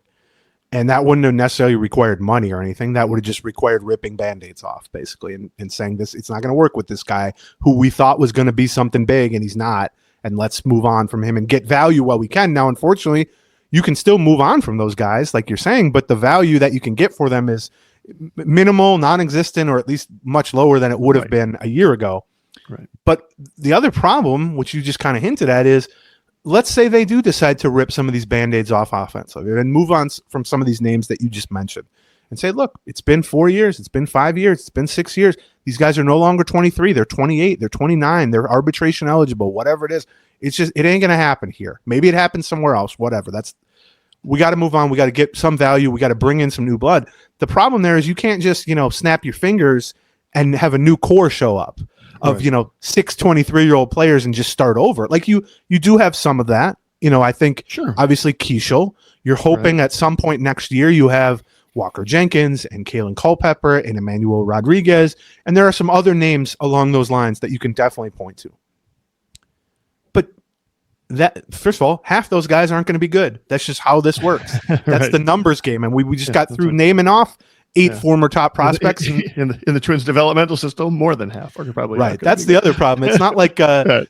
And that wouldn't have necessarily required money or anything. That would have just required ripping Band-Aids off, basically, and saying it's not going to work with this guy who we thought was going to be something big, and he's not. And let's move on from him and get value while we can. Now, unfortunately, you can still move on from those guys, like you're saying, but the value that you can get for them is minimal, non-existent, or at least much lower than it would have been a year ago. Right. But the other problem, which you just kind of hinted at, is let's say they do decide to rip some of these Band-Aids off offensively and move on from some of these names that you just mentioned and say, look, it's been 4 years, it's been 5 years, it's been 6 years. These guys are no longer 23. They're 28. They're 29. They're arbitration eligible, whatever it is. It's just, it ain't going to happen here. Maybe it happens somewhere else, whatever. We got to move on. We got to get some value. We got to bring in some new blood. The problem there is you can't just, snap your fingers and have a new core show up of, Right. 6 23-year-old players and just start over. Like you do have some of that. I think Sure. obviously Keishel, you're hoping at some point next year you have Walker Jenkins and Kalen Culpepper and Emmanuel Rodriguez. And there are some other names along those lines that you can definitely point to. But that, first of all, half those guys aren't going to be good. That's just how this works. That's Right. the numbers game. And we just got through right. naming off 8 Yeah. former top prospects. in the Twins developmental system. More than half are probably not Right. gonna That's be the good. other problem. It's not like Right.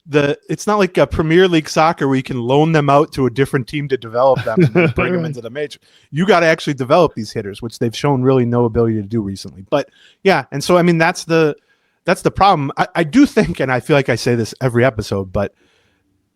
it's not like a Premier League soccer where you can loan them out to a different team to develop them and then bring them Right. into the major. You got to actually develop these hitters, which they've shown really no ability to do recently. But yeah, and so I mean that's the problem. I do think, and I feel like I say this every episode, but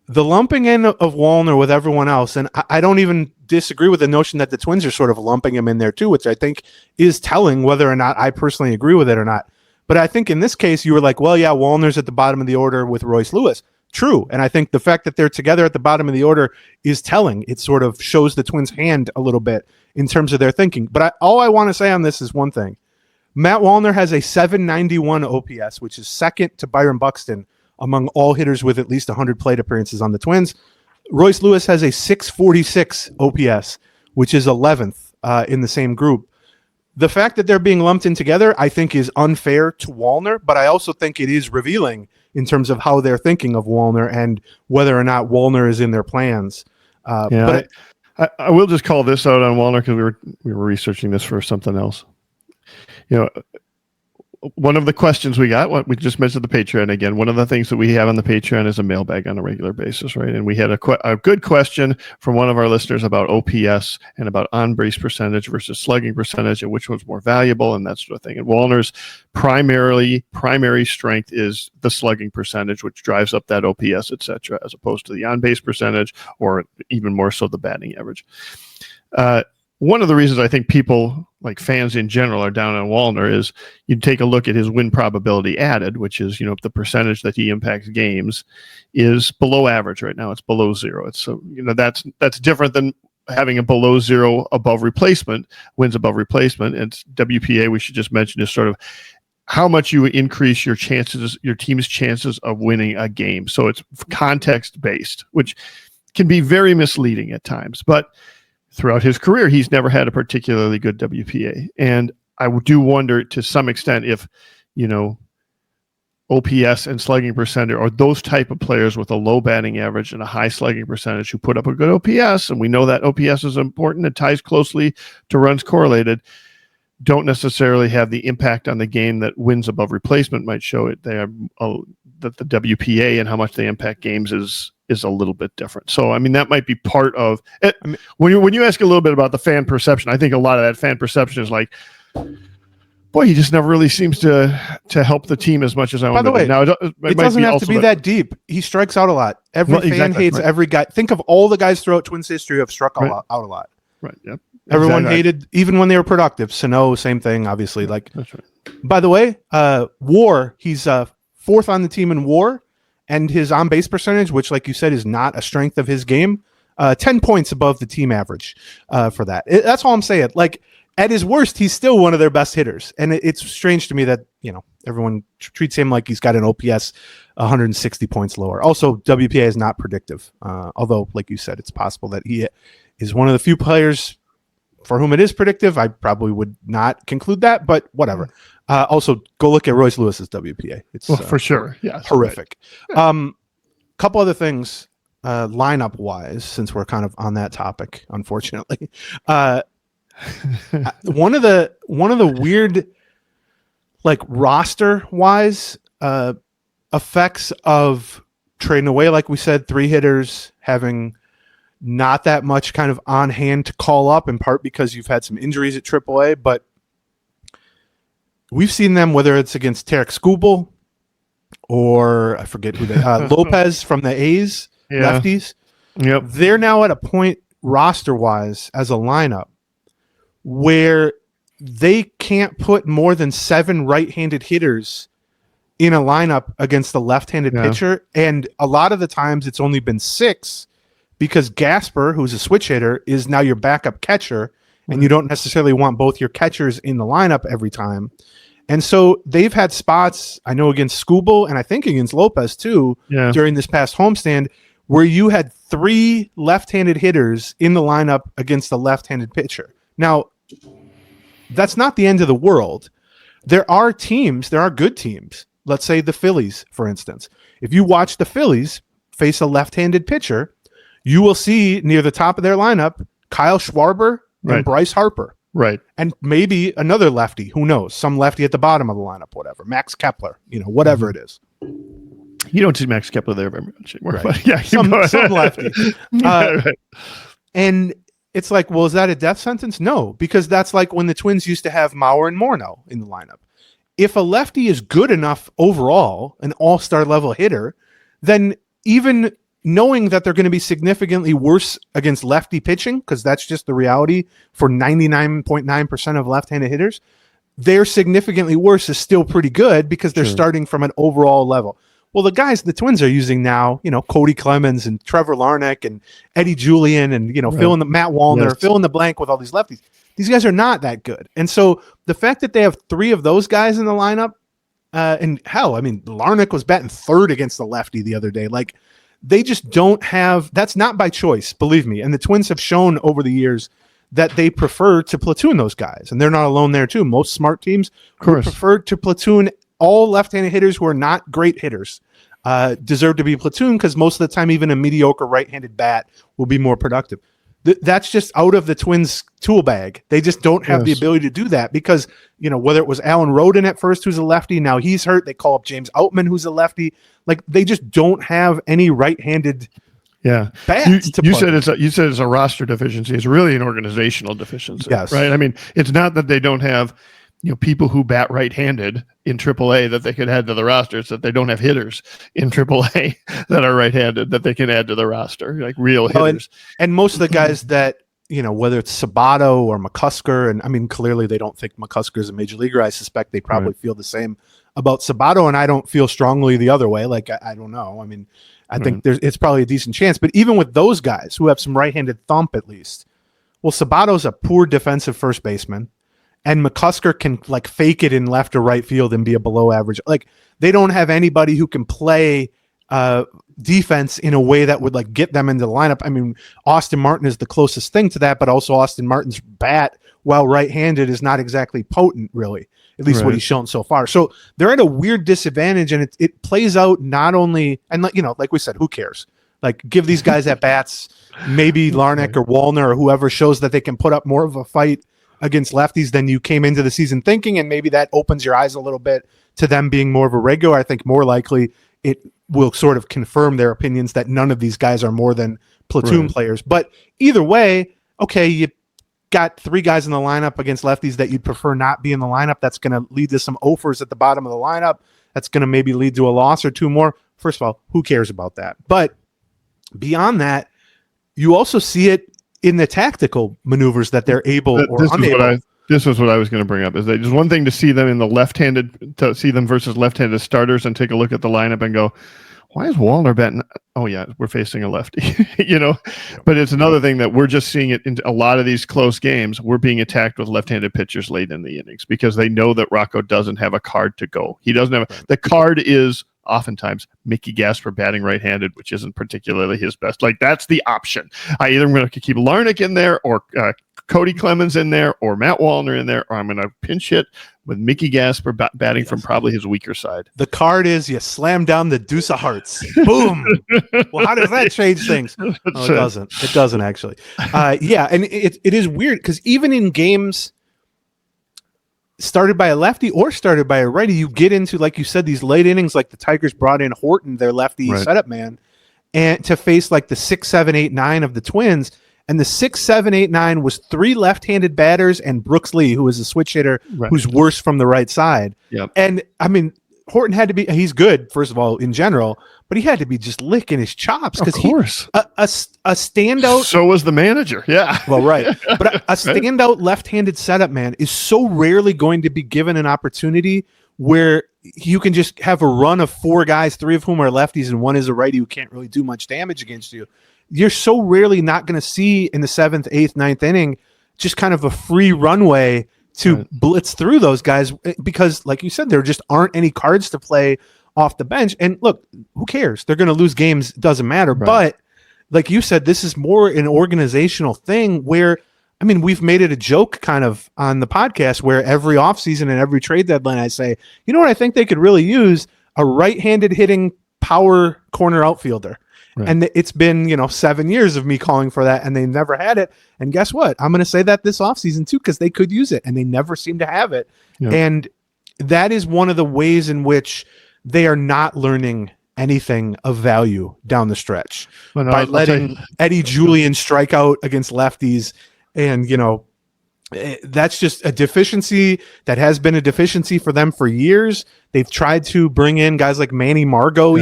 the lumping in of Walner with everyone else, and I don't even disagree with the notion that the Twins are sort of lumping him in there too, which I think is telling whether or not I personally agree with it or not. But I think in this case, you were like, well, yeah, Walner's at the bottom of the order with Royce Lewis. True. And I think the fact that they're together at the bottom of the order is telling. It sort of shows the Twins' hand a little bit in terms of their thinking. But all I want to say on this is one thing. Matt Walner has a 791 OPS, which is second to Byron Buxton among all hitters with at least 100 plate appearances on the Twins. Royce Lewis has a 646 OPS, which is 11th in the same group. The fact that they're being lumped in together, I think, is unfair to Walner, but I also think it is revealing in terms of how they're thinking of Walner and whether or not Walner is in their plans. But I will just call this out on Walner because we were researching this for something else. One of the questions we got, what we just mentioned the Patreon again, one of the things that we have on the Patreon is a mailbag on a regular basis, right? And we had a good question from one of our listeners about OPS and about on-base percentage versus slugging percentage and which one's more valuable and that sort of thing. And Walner's primary strength is the slugging percentage, which drives up that OPS, et cetera, as opposed to the on-base percentage or even more so the batting average. One of the reasons I think people, like fans in general, are down on Walner is you take a look at his win probability added, which is, the percentage that he impacts games is below average right now. It's below 0. It's so, that's different than having a below 0 above replacement, wins above replacement. And WPA, we should just mention, is sort of how much you increase your team's chances of winning a game. So it's context based, which can be very misleading at times, but throughout his career, he's never had a particularly good WPA. And I do wonder to some extent if, OPS and slugging percentage or those type of players with a low batting average and a high slugging percentage who put up a good OPS, and we know that OPS is important, it ties closely to runs correlated, don't necessarily have the impact on the game that wins above replacement might show it. They are that the WPA and how much they impact games is a little bit different. So, I mean, that might be part of it. I mean, when you ask a little bit about the fan perception, I think a lot of that fan perception is like, boy, he just never really seems to help the team as much as I want. By the way, now, it doesn't have to be that deep. He strikes out a lot. Every fan hates every guy. Think of all the guys throughout Twins history who have struck out a lot. Right. Yep. Everyone hated, even when they were productive. Sano, same thing, obviously. Yeah, like, that's right. By the way, WAR, he's fourth on the team in WAR, and his on-base percentage, which, like you said, is not a strength of his game, 10 points above the team average for that. That's all I'm saying. Like, at his worst, he's still one of their best hitters, and it's strange to me that everyone treats him like he's got an OPS 160 points lower. Also, WPA is not predictive, although, like you said, it's possible that he is one of the few players for whom it is predictive. I probably would not conclude that, but whatever. Also, go look at Royce Lewis's WPA. It's for sure. Yeah, horrific. Right. Couple other things, lineup wise, since we're kind of on that topic, unfortunately. One of the weird, like, roster wise effects of trading away, like we said, 3 hitters, having not that much kind of on hand to call up, in part because you've had some injuries at AAA, but we've seen them, whether it's against Tarek Skubal or I forget who Lopez from the A's, lefties. Yep. They're now at a point roster wise as a lineup where they can't put more than 7 right-handed hitters in a lineup against the left-handed pitcher, and a lot of the times it's only been 6 because Gasper, who's a switch hitter, is now your backup catcher, and you don't necessarily want both your catchers in the lineup every time. And so they've had spots, I know against Skubal and I think against Lopez too, during this past homestand, where you had 3 left-handed hitters in the lineup against the left-handed pitcher. Now, that's not the end of the world. There are good teams. Let's say the Phillies, for instance. If you watch the Phillies face a left-handed pitcher, you will see near the top of their lineup Kyle Schwarber and Bryce Harper. Right. And maybe another lefty. Who knows? Some lefty at the bottom of the lineup, whatever. Max Kepler, whatever it is. You don't see Max Kepler there very much anymore. Right. But yeah, some lefty. And it's like, well, is that a death sentence? No, because that's like when the Twins used to have Mauer and Morneau in the lineup. If a lefty is good enough overall, an all-star level hitter, then even knowing that they're going to be significantly worse against lefty pitching, because that's just the reality for 99.9% of left-handed hitters, they're significantly worse is still pretty good because they're starting from an overall level. Well, the guys the Twins are using now, Cody Clemens and Trevor Larnach and Eddie Julian and, fill in the Matt Walner, fill in the blank with all these lefties. These guys are not that good. And so the fact that they have 3 of those guys in the lineup, and hell, I mean, Larnach was batting 3rd against the lefty the other day. Like, they just don't have, that's not by choice, believe me. And the Twins have shown over the years that they prefer to platoon those guys. And they're not alone there too. Most smart teams prefer to platoon all left-handed hitters who are not great hitters. Deserve to be platooned because most of the time even a mediocre right-handed bat will be more productive. That's just out of the Twins' tool bag. They just don't have the ability to do that because, whether it was Alan Roden at first, who's a lefty, now he's hurt. They call up James Outman, who's a lefty. Like, they just don't have any right-handed bats to you said it's a roster deficiency. It's really an organizational deficiency. Yes. Right. I mean, it's not that they don't have people who bat right-handed in AAA that they could add to the roster. It's that they don't have hitters in AAA that are right-handed that they can add to the roster, like real hitters. And most of the guys that, whether it's Sabato or McCusker, and I mean, clearly they don't think McCusker is a major leaguer. I suspect they probably feel the same about Sabato, and I don't feel strongly the other way. Like, I don't know. I mean, I think it's probably a decent chance. But even with those guys who have some right-handed thump at least, well, Sabato's a poor defensive first baseman. And McCusker can like fake it in left or right field and be a below average. Like, they don't have anybody who can play defense in a way that would like get them into the lineup. I mean, Austin Martin is the closest thing to that, but also Austin Martin's bat, while right-handed, is not exactly potent, really, at least what he's shown so far. So they're at a weird disadvantage, and it plays out not only, and like we said, who cares? Like, give these guys at bats, maybe Larnach or Walner or whoever shows that they can put up more of a fight against lefties than you came into the season thinking, and maybe that opens your eyes a little bit to them being more of a regular. I think more likely it will sort of confirm their opinions that none of these guys are more than platoon players. But either way, okay, you got 3 guys in the lineup against lefties that you'd prefer not be in the lineup. That's going to lead to some offers at the bottom of the lineup. That's going to maybe lead to a loss or 2 more. First of all, who cares about that? But beyond that, you also see it in the tactical maneuvers that they're able or unable. This is what I was going to bring up. Is that just one thing to see them in the left-handed, to see them versus left-handed starters and take a look at the lineup and go, why is Walner batting? Oh yeah, we're facing a lefty, But it's another thing that we're just seeing it in a lot of these close games. We're being attacked with left-handed pitchers late in the innings because they know that Rocco doesn't have a card to go. He doesn't have the card is oftentimes Mickey Gasper batting right-handed, which isn't particularly his best. Like, that's the option. I either am going to keep Larnach in there or Cody Clemens in there or Matt Walner in there, or I'm going to pinch hit with Mickey Gasper batting from probably his weaker side. The card is you slam down the deuce of hearts. Boom. Well, how does that change things? Oh, it doesn't. It doesn't actually. And it is weird because even in games started by a lefty or started by a righty, you get into, like you said, these late innings, like the Tigers brought in Horton, their lefty setup man, and to face like the 6, 7, 8, 9 of the Twins. And the 6, 7, 8, 9 was 3 left-handed batters and Brooks Lee, who is a switch hitter who's worse from the right side. Yep. And I mean, Horton had to be, he's good, first of all, in general, but he had to be just licking his chops because a standout. So was the manager. Yeah. Well, right. But a standout left-handed setup man is so rarely going to be given an opportunity where you can just have a run of 4 guys, 3 of whom are lefties and 1 is a righty who can't really do much damage against you. You're so rarely not going to see in the 7th, 8th, 9th inning just kind of a free runway to blitz through those guys because, like you said, there just aren't any cards to play off the bench. And look, who cares? They're going to lose games. It doesn't matter. Right. But like you said, this is more an organizational thing where, I mean, we've made it a joke kind of on the podcast where every offseason and every trade deadline, I say, you know what I think they could really use? A right-handed hitting power corner outfielder. Right. And it's been, 7 years of me calling for that, and they never had it. And guess what? I'm going to say that this offseason too, because they could use it, and they never seem to have it. Yep. And that is one of the ways in which they are not learning anything of value down the stretch by letting Eddie Julian strike out against lefties. And, that's just a deficiency that has been a deficiency for them for years. They've tried to bring in guys like Manny Margot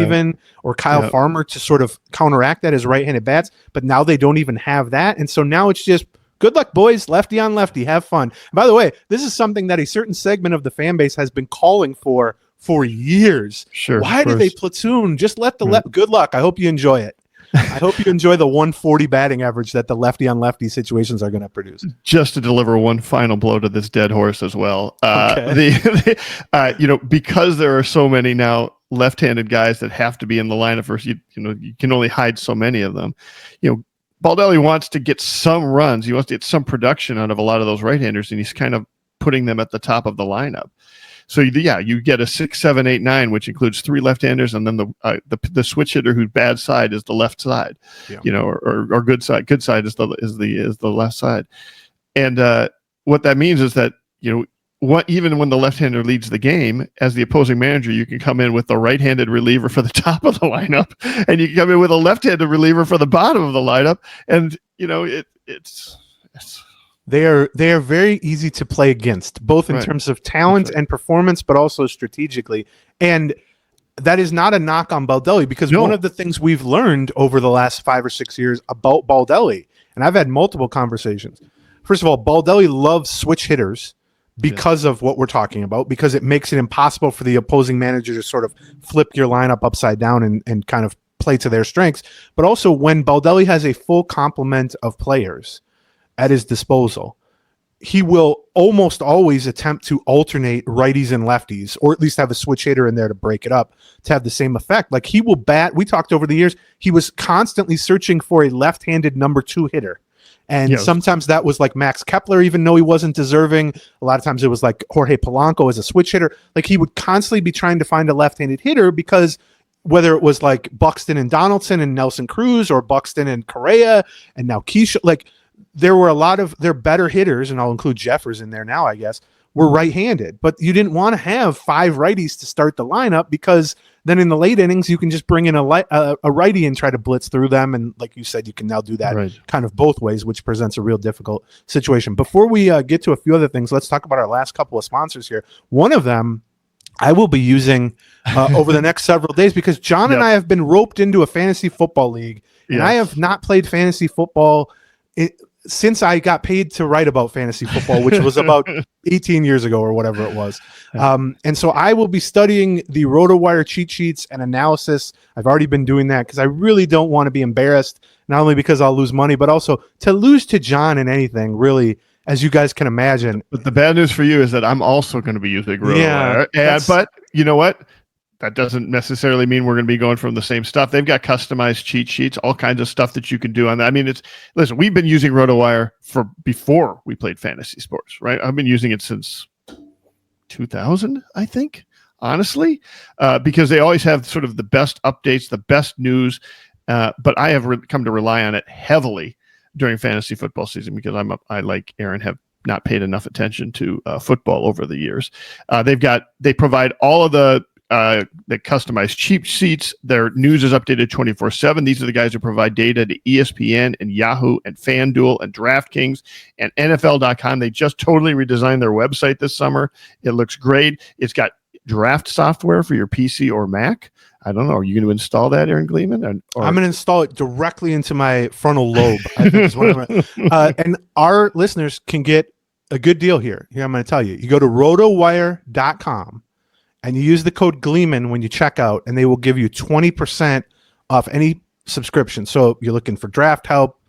or Kyle Farmer to sort of counteract that as right-handed bats, but now they don't even have that. And so now it's just good luck, boys, lefty on lefty, have fun. And by the way, this is something that a certain segment of the fan base has been calling for years. Sure. Why do they platoon? Just let the good luck. I hope you enjoy it. I hope you enjoy the 140 batting average that the lefty on lefty situations are going to produce. Just to deliver one final blow to this dead horse as well. Because there are so many now left-handed guys that have to be in the lineup first, you can only hide so many of them. Baldelli wants to get some runs. He wants to get some production out of a lot of those right-handers, and he's kind of putting them at the top of the lineup. So you get a 6, 7, 8, 9, which includes 3 left-handers, and then the switch hitter whose bad side is the left side, or good side. Good side is the left side, and what that means is that even when the left-hander leads the game, as the opposing manager, you can come in with the right-handed reliever for the top of the lineup, and you can come in with a left-handed reliever for the bottom of the lineup, and it's. They are very easy to play against, both in terms of talent and performance, but also strategically. And that is not a knock on Baldelli, because one of the things we've learned over the last 5 or 6 years about Baldelli, and I've had multiple conversations. First of all, Baldelli loves switch hitters because of what we're talking about, because it makes it impossible for the opposing manager to sort of flip your lineup upside down and kind of play to their strengths. But also when Baldelli has a full complement of players at his disposal, he will almost always attempt to alternate righties and lefties, or at least have a switch hitter in there to break it up to have the same effect. Like, he will bat. We talked over the years, he was constantly searching for a left-handed number 2 hitter. And sometimes that was like Max Kepler, even though he wasn't deserving. A lot of times it was like Jorge Polanco as a switch hitter. Like, he would constantly be trying to find a left-handed hitter, because whether it was like Buxton and Donaldson and Nelson Cruz, or Buxton and Correa and now Keisha, like, there were a lot of their better hitters, and I'll include Jeffers in there now, I guess, were right-handed. But you didn't want to have 5 righties to start the lineup, because then in the late innings, you can just bring in a righty and try to blitz through them. And like you said, you can now do that kind of both ways, which presents a real difficult situation. Before we get to a few other things, let's talk about our last couple of sponsors here. One of them I will be using over the next several days, because John and I have been roped into a fantasy football league, and I have not played fantasy football since I got paid to write about fantasy football, which was about 18 years ago or whatever it was. And so I will be studying the RotoWire cheat sheets and analysis. I've already been doing that because I really don't want to be embarrassed, not only because I'll lose money, but also to lose to John in anything, really, as you guys can imagine. But the bad news for you is that I'm also going to be using RotoWire. But you know what? That doesn't necessarily mean we're going to be going from the same stuff. They've got customized cheat sheets, all kinds of stuff that you can do on that. I mean, listen, we've been using RotoWire for before we played fantasy sports, right? I've been using it since 2000, I think, honestly, because they always have sort of the best updates, the best news. But I have come to rely on it heavily during fantasy football season, because I like Aaron, have not paid enough attention to football over the years. They provide all of the customized cheat sheets. Their news is updated 24/7. These are the guys who provide data to ESPN and Yahoo and FanDuel and DraftKings and NFL.com. They just totally redesigned their website this summer. It looks great. It's got draft software for your PC or Mac. I don't know. Are you going to install that, Aaron Gleeman? I'm going to install it directly into my frontal lobe. I think is what and our listeners can get a good deal here. Here, I'm going to tell you. You go to RotoWire.com. and you use the code Gleeman when you check out, and they will give you 20% off any subscription. So you're looking for draft help.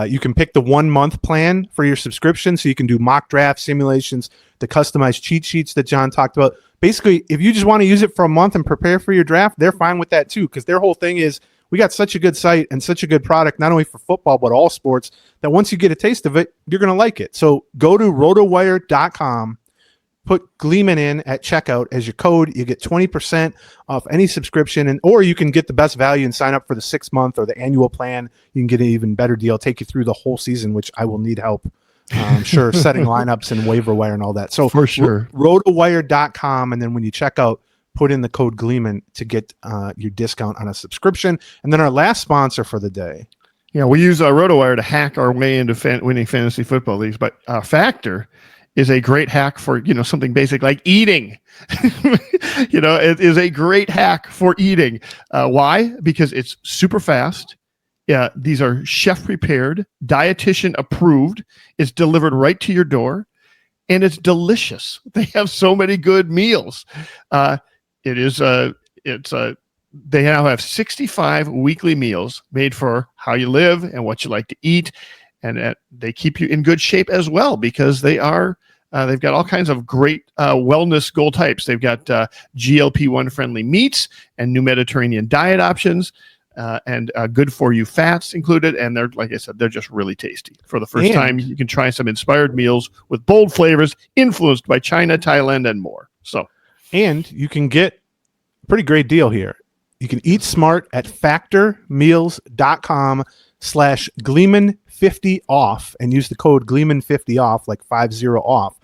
You can pick the 1 month plan for your subscription, so you can do mock draft simulations, the customized cheat sheets that John talked about. Basically, if you just want to use it for a month and prepare for your draft, they're fine with that too, because their whole thing is, we got such a good site and such a good product, not only for football, but all sports, that once you get a taste of it, you're going to like it. So go to RotoWire.com, put Gleeman in at checkout as your code. You get 20% off any subscription, or you can get the best value and sign up for the 6 month or the annual plan. You can get an even better deal, take you through the whole season, which I will need help. I'm sure setting lineups and waiver wire and all that. So for sure, RotoWire.com, and then when you check out, put in the code Gleeman to get your discount on a subscription. And then our last sponsor for the day. Yeah, we use RotoWire to hack our way into winning fantasy football leagues, but Factor is a great hack for, something basic like eating. It is a great hack for eating. Why? Because it's super fast. Yeah, these are chef prepared, dietitian approved. It's delivered right to your door, and it's delicious. They have so many good meals. They now have 65 weekly meals made for how you live and what you like to eat, and they keep you in good shape as well, because they've got all kinds of great wellness goal types. They've got GLP-1 friendly meats and new Mediterranean diet options. And good for you fats included, and they're, like I said, they're just really tasty. For the first time, you can try some inspired meals with bold flavors influenced by China, Thailand, and more. And you can get a pretty great deal here. You can eat smart at factormeals.com/Gleeman50 off and use the code Gleeman50 off, like 50 off,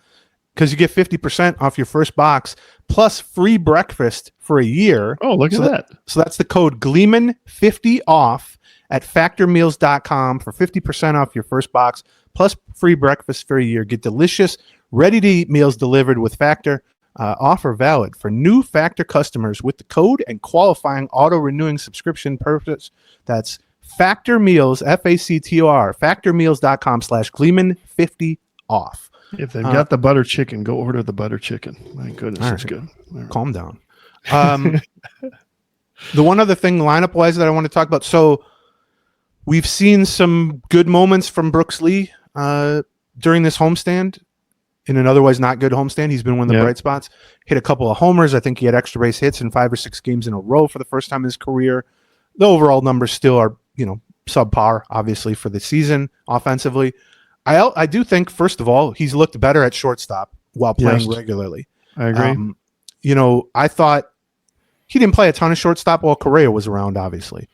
because you get 50% off your first box plus free breakfast for a year. Oh, look at that. So that's the code Gleeman50 off at factormeals.com for 50% off your first box plus free breakfast for a year. Get delicious, ready-to-eat meals delivered with Factor. Offer valid for new Factor customers with the code and qualifying auto-renewing subscription purpose. That's Factor Meals, FACTOR, factormeals.com/Gleeman50 off. If they've got the butter chicken, go order the butter chicken. My goodness, it's good. Right. Calm down. The one other thing lineup-wise that I want to talk about, so we've seen some good moments from Brooks Lee during this homestand. In an otherwise not good homestand, he's been one of the bright spots. Hit a couple of homers. I think he had extra base hits in 5 or 6 games in a row for the first time in his career. The overall numbers still are, subpar, obviously, for the season offensively. I do think, first of all, he's looked better at shortstop while playing regularly. I agree. I thought he didn't play a ton of shortstop while Correa was around, obviously.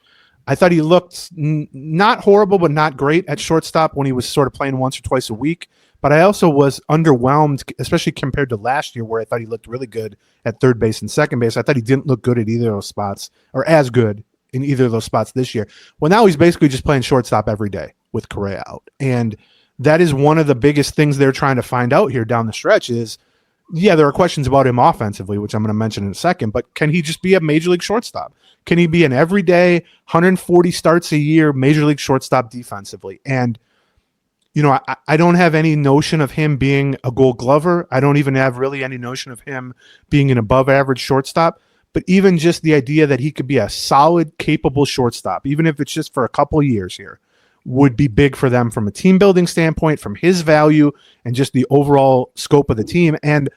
I thought he looked not horrible, but not great at shortstop when he was sort of playing once or twice a week. But I also was underwhelmed, especially compared to last year, where I thought he looked really good at third base and second base. I thought he didn't look good at either of those spots, or as good in either of those spots this year. Well, now he's basically just playing shortstop every day with Correa out. And that is one of the biggest things they're trying to find out here down the stretch is, there are questions about him offensively, which I'm going to mention in a second, but can he just be a major league shortstop? Can he be an everyday 140 starts a year major league shortstop defensively? And I don't have any notion of him being a Gold Glover. I don't even have really any notion of him being an above average shortstop. But even just the idea that he could be a solid, capable shortstop, even if it's just for a couple of years here, would be big for them from a team building standpoint, from his value and just the overall scope of the team. And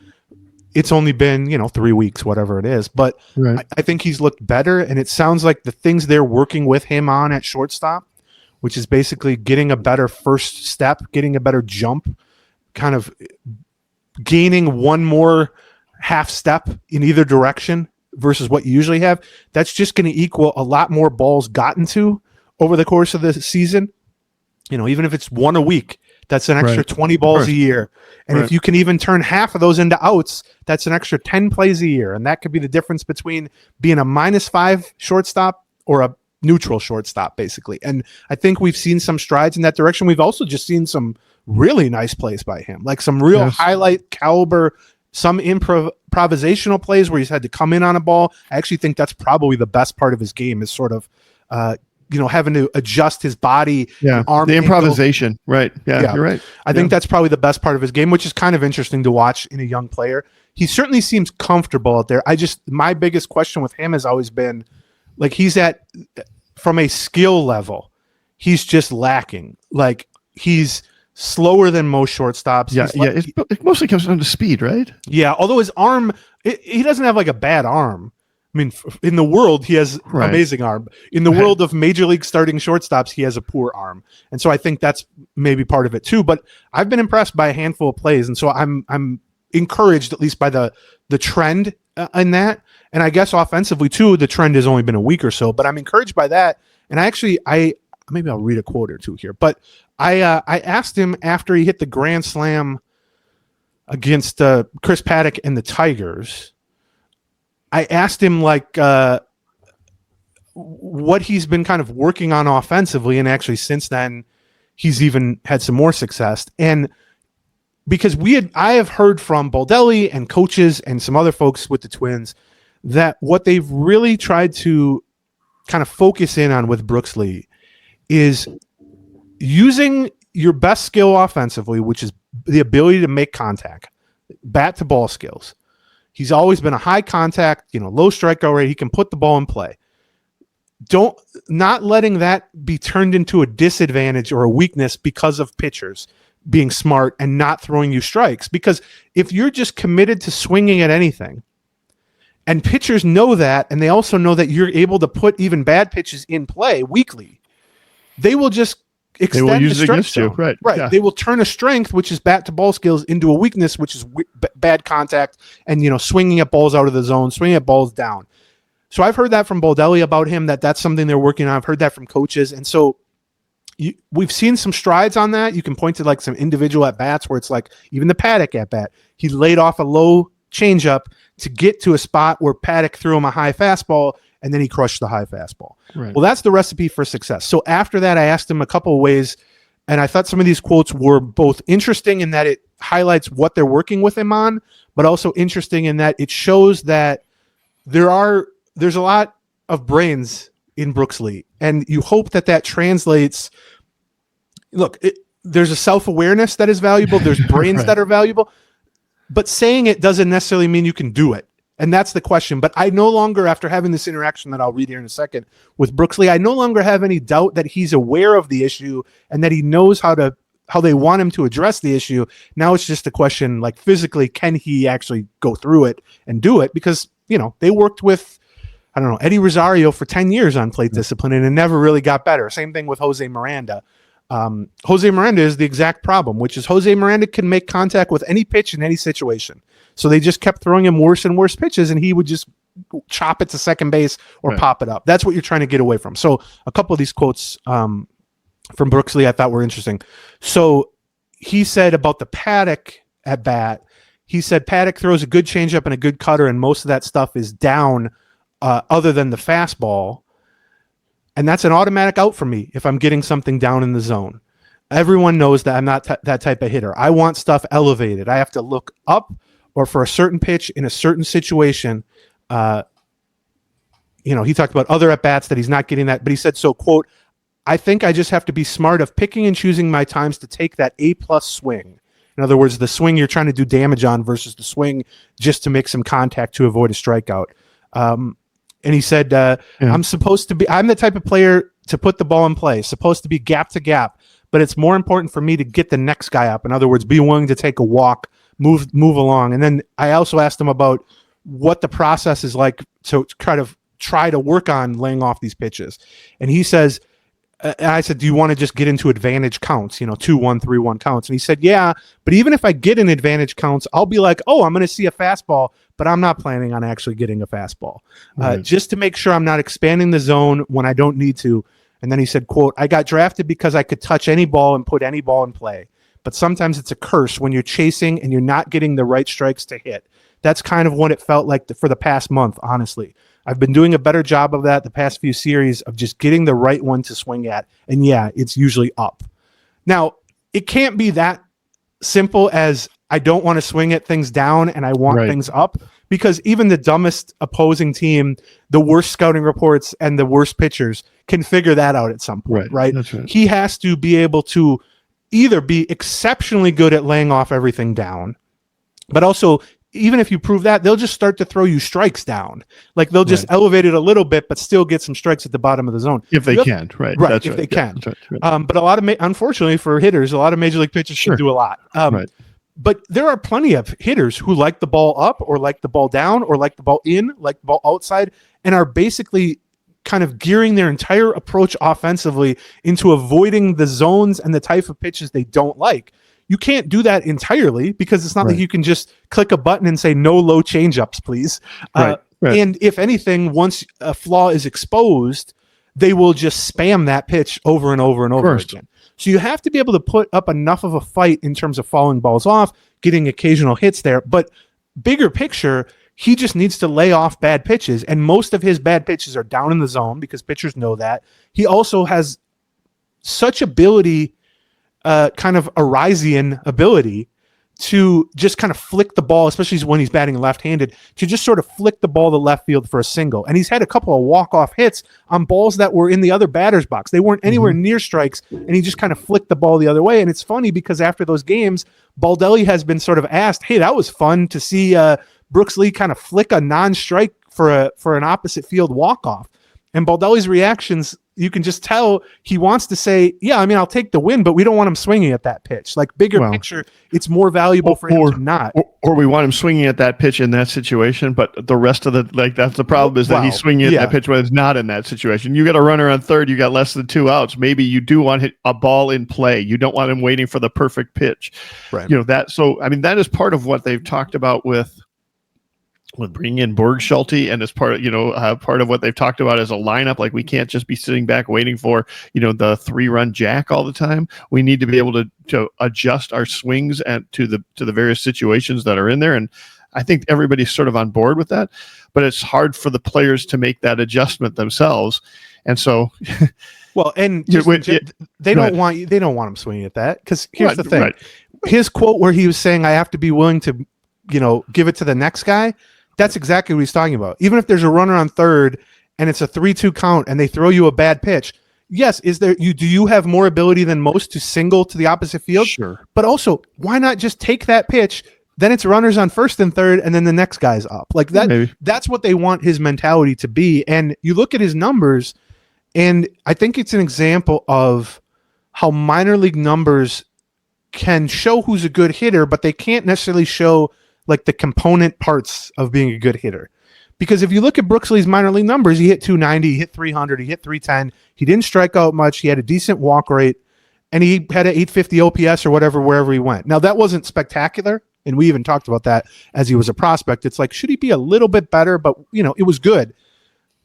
it's only been, 3 weeks, whatever it is. But I think he's looked better. And it sounds like the things they're working with him on at shortstop, which is basically getting a better first step, getting a better jump, kind of gaining one more half step in either direction versus what you usually have. That's just going to equal a lot more balls gotten to over the course of the season. Even if it's one a week, that's an extra 20 balls a year. And if you can even turn half of those into outs, that's an extra 10 plays a year. And that could be the difference between being a -5 shortstop or a neutral shortstop, basically. And I think we've seen some strides in that direction. We've also just seen some really nice plays by him, like some real highlight caliber, some improvisational plays where he's had to come in on a ball. I actually think that's probably the best part of his game, is sort of having to adjust his body. Yeah, arm the angle. improvisation, right? Yeah, you're right. I think that's probably the best part of his game, which is kind of interesting to watch in a young player. He certainly seems comfortable out there. My biggest question with him has always been, like, from a skill level, he's just lacking. Like, he's slower than most shortstops. It mostly comes down to speed, right? Yeah, although his arm, he doesn't have like a bad arm. I mean, in the world, he has amazing arm. In the world of major league starting shortstops, he has a poor arm, and so I think that's maybe part of it too. But I've been impressed by a handful of plays, and so I'm encouraged at least by the trend in that. And I guess offensively too, the trend has only been a week or so, but I'm encouraged by that. And maybe I'll read a quote or two here, but I asked him after he hit the grand slam against Chris Paddock and the Tigers. I asked him what he's been kind of working on offensively, and actually since then he's even had some more success. And because I have heard from Baldelli and coaches and some other folks with the Twins that what they've really tried to kind of focus in on with Brooks Lee is using your best skill offensively, which is the ability to make contact, bat to ball skills. He's always been a high contact, low strikeout rate. He can put the ball in play. Not letting that be turned into a disadvantage or a weakness because of pitchers being smart and not throwing you strikes. Because if you're just committed to swinging at anything, and pitchers know that, and they also know that you're able to put even bad pitches in play weekly, they will just extend they will use the it strike against zone. you, right? Right. Yeah. They will turn a strength, which is bat to ball skills, into a weakness, which is bad contact and swinging at balls out of the zone, swinging at balls down. So I've heard that from Baldelli about him, that's something they're working on. I've heard that from coaches, and so we've seen some strides on that. You can point to like some individual at bats where it's like even the Paddock at bat, he laid off a low changeup to get to a spot where Paddock threw him a high fastball, and then he crushed the high fastball. Right. Well, that's the recipe for success. So after that, I asked him a couple of ways, and I thought some of these quotes were both interesting in that it highlights what they're working with him on, but also interesting in that it shows that there's a lot of brains in Brooks Lee, and you hope that translates. Look, there's a self-awareness that is valuable. There's brains Right. that are valuable, but saying it doesn't necessarily mean you can do it. And that's the question. But I no longer, after having this interaction that I'll read here in a second with Brooks Lee, I no longer have any doubt that he's aware of the issue and that he knows how they want him to address the issue. Now it's just a question, like, physically, can he actually go through it and do it? Because, they worked with, Eddie Rosario for 10 years on plate discipline, and it never really got better. Same thing with Jose Miranda. Jose Miranda is the exact problem, which is Jose Miranda can make contact with any pitch in any situation. So they just kept throwing him worse and worse pitches, and he would just chop it to second base or pop it up. That's what you're trying to get away from. So a couple of these quotes from Brooks Lee I thought were interesting. So he said about the Paddock at bat, he said Paddock throws a good changeup and a good cutter, and most of that stuff is down other than the fastball. And that's an automatic out for me if I'm getting something down in the zone. Everyone knows that I'm not that type of hitter. I want stuff elevated. I have to look up, or for a certain pitch in a certain situation. He talked about other at-bats that he's not getting that, but he said, so, quote, I think I just have to be smart of picking and choosing my times to take that A-plus swing. In other words, the swing you're trying to do damage on versus the swing just to make some contact to avoid a strikeout. And he said, I'm the type of player to put the ball in play, supposed to be gap to gap, but it's more important for me to get the next guy up. In other words, be willing to take a walk, move along. And then I also asked him about what the process is like to try to work on laying off these pitches. And he says, and I said, do you want to just get into advantage counts, 2-1, 3-1 counts? And he said, yeah, but even if I get in advantage counts, I'll be like, oh, I'm going to see a fastball, but I'm not planning on actually getting a fastball, just to make sure I'm not expanding the zone when I don't need to. And then he said, quote, I got drafted because I could touch any ball and put any ball in play. But sometimes it's a curse when you're chasing and you're not getting the right strikes to hit. That's kind of what it felt like for the past month, honestly. I've been doing a better job of that the past few series of just getting the right one to swing at. And yeah, it's usually up. Now, it can't be that simple as I don't want to swing at things down and I want things up, because even the dumbest opposing team, the worst scouting reports and the worst pitchers can figure that out at some point, right? That's right. He has to be able to either be exceptionally good at laying off everything down, but also, even if you prove that, they'll just start to throw you strikes down. Like they'll just elevate it a little bit, but still get some strikes at the bottom of the zone. If they can, right. Right, That's if right. they can. That's right. But a lot of, unfortunately for hitters, a lot of major league pitchers can do a lot. Right. But there are plenty of hitters who like the ball up or like the ball down or like the ball in, like the ball outside, and are basically kind of gearing their entire approach offensively into avoiding the zones and the type of pitches they don't like. You can't do that entirely because it's not like you can just click a button and say no low changeups, please. Right. And if anything, once a flaw is exposed, they will just spam that pitch over and over and over again. So you have to be able to put up enough of a fight in terms of fouling balls off, getting occasional hits there. But bigger picture, he just needs to lay off bad pitches. And most of his bad pitches are down in the zone because pitchers know that. He also has such ability, kind of Arisian ability to just kind of flick the ball, especially when he's batting left-handed, to just sort of flick the ball to left field for a single. And he's had a couple of walk-off hits on balls that were in the other batter's box. They weren't anywhere near strikes, and he just kind of flicked the ball the other way. And it's funny because after those games, Baldelli has been sort of asked, hey, that was fun to see Brooks Lee kind of flick a non-strike for an opposite field walk-off. And Baldelli's reactions, you can just tell he wants to say, yeah, I mean, I'll take the win, but we don't want him swinging at that pitch. Like bigger picture, it's more valuable for him to not. Or we want him swinging at that pitch in that situation, but the rest of that's the problem is that he's swinging at that pitch when it's not in that situation. You got a runner on third, you got less than 2 outs. Maybe you do want a ball in play. You don't want him waiting for the perfect pitch. Right. So, I mean, that is part of what they've talked about with bringing in Bergschulte, and as part of, part of what they've talked about as a lineup. Like, we can't just be sitting back waiting for, the 3-run jack all the time. We need to be able to adjust our swings to the various situations that are in there. And I think everybody's sort of on board with that, but it's hard for the players to make that adjustment themselves. And so, well, and they don't want him swinging at that. Cause here's the thing, his quote where he was saying, I have to be willing to, give it to the next guy. That's exactly what he's talking about. Even if there's a runner on third and it's a 3-2 count and they throw you a bad pitch, yes, do you have more ability than most to single to the opposite field? Sure. But also, why not just take that pitch? Then it's runners on first and third, and then the next guy's up. Like that. Maybe. That's what they want his mentality to be. And you look at his numbers, and I think it's an example of how minor league numbers can show who's a good hitter, but they can't necessarily show like the component parts of being a good hitter. Because if you look at Brooks Lee's minor league numbers, he hit 290, he hit 300, he hit 310. He didn't strike out much. He had a decent walk rate, and he had an 850 OPS or whatever wherever he went. Now, that wasn't spectacular, and we even talked about that as he was a prospect. It's like, should he be a little bit better? But, it was good.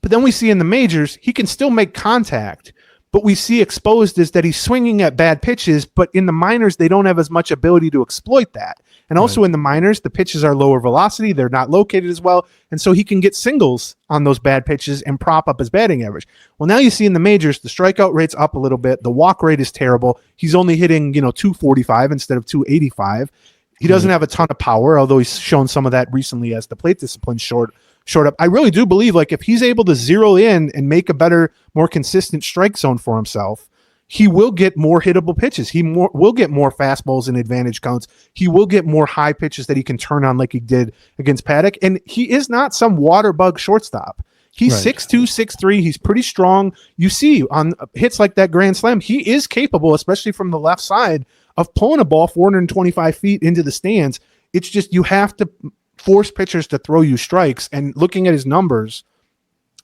But then we see in the majors, he can still make contact. But we see exposed is that he's swinging at bad pitches, but in the minors, they don't have as much ability to exploit that. And also in the minors, the pitches are lower velocity. They're not located as well. And so he can get singles on those bad pitches and prop up his batting average. Well, now you see in the majors, the strikeout rate's up a little bit. The walk rate is terrible. He's only hitting, 245 instead of 285. He doesn't have a ton of power, although he's shown some of that recently as the plate discipline short up. I really do believe, like, if he's able to zero in and make a better, more consistent strike zone for himself, he will get more hittable pitches. He will get more fastballs in advantage counts. He will get more high pitches that he can turn on like he did against Paddock. And he is not some water bug shortstop. He's 6'2", 6'3". He's pretty strong. You see on hits like that grand slam, he is capable, especially from the left side, of pulling a ball 425 feet into the stands. It's just you have to force pitchers to throw you strikes. And looking at his numbers,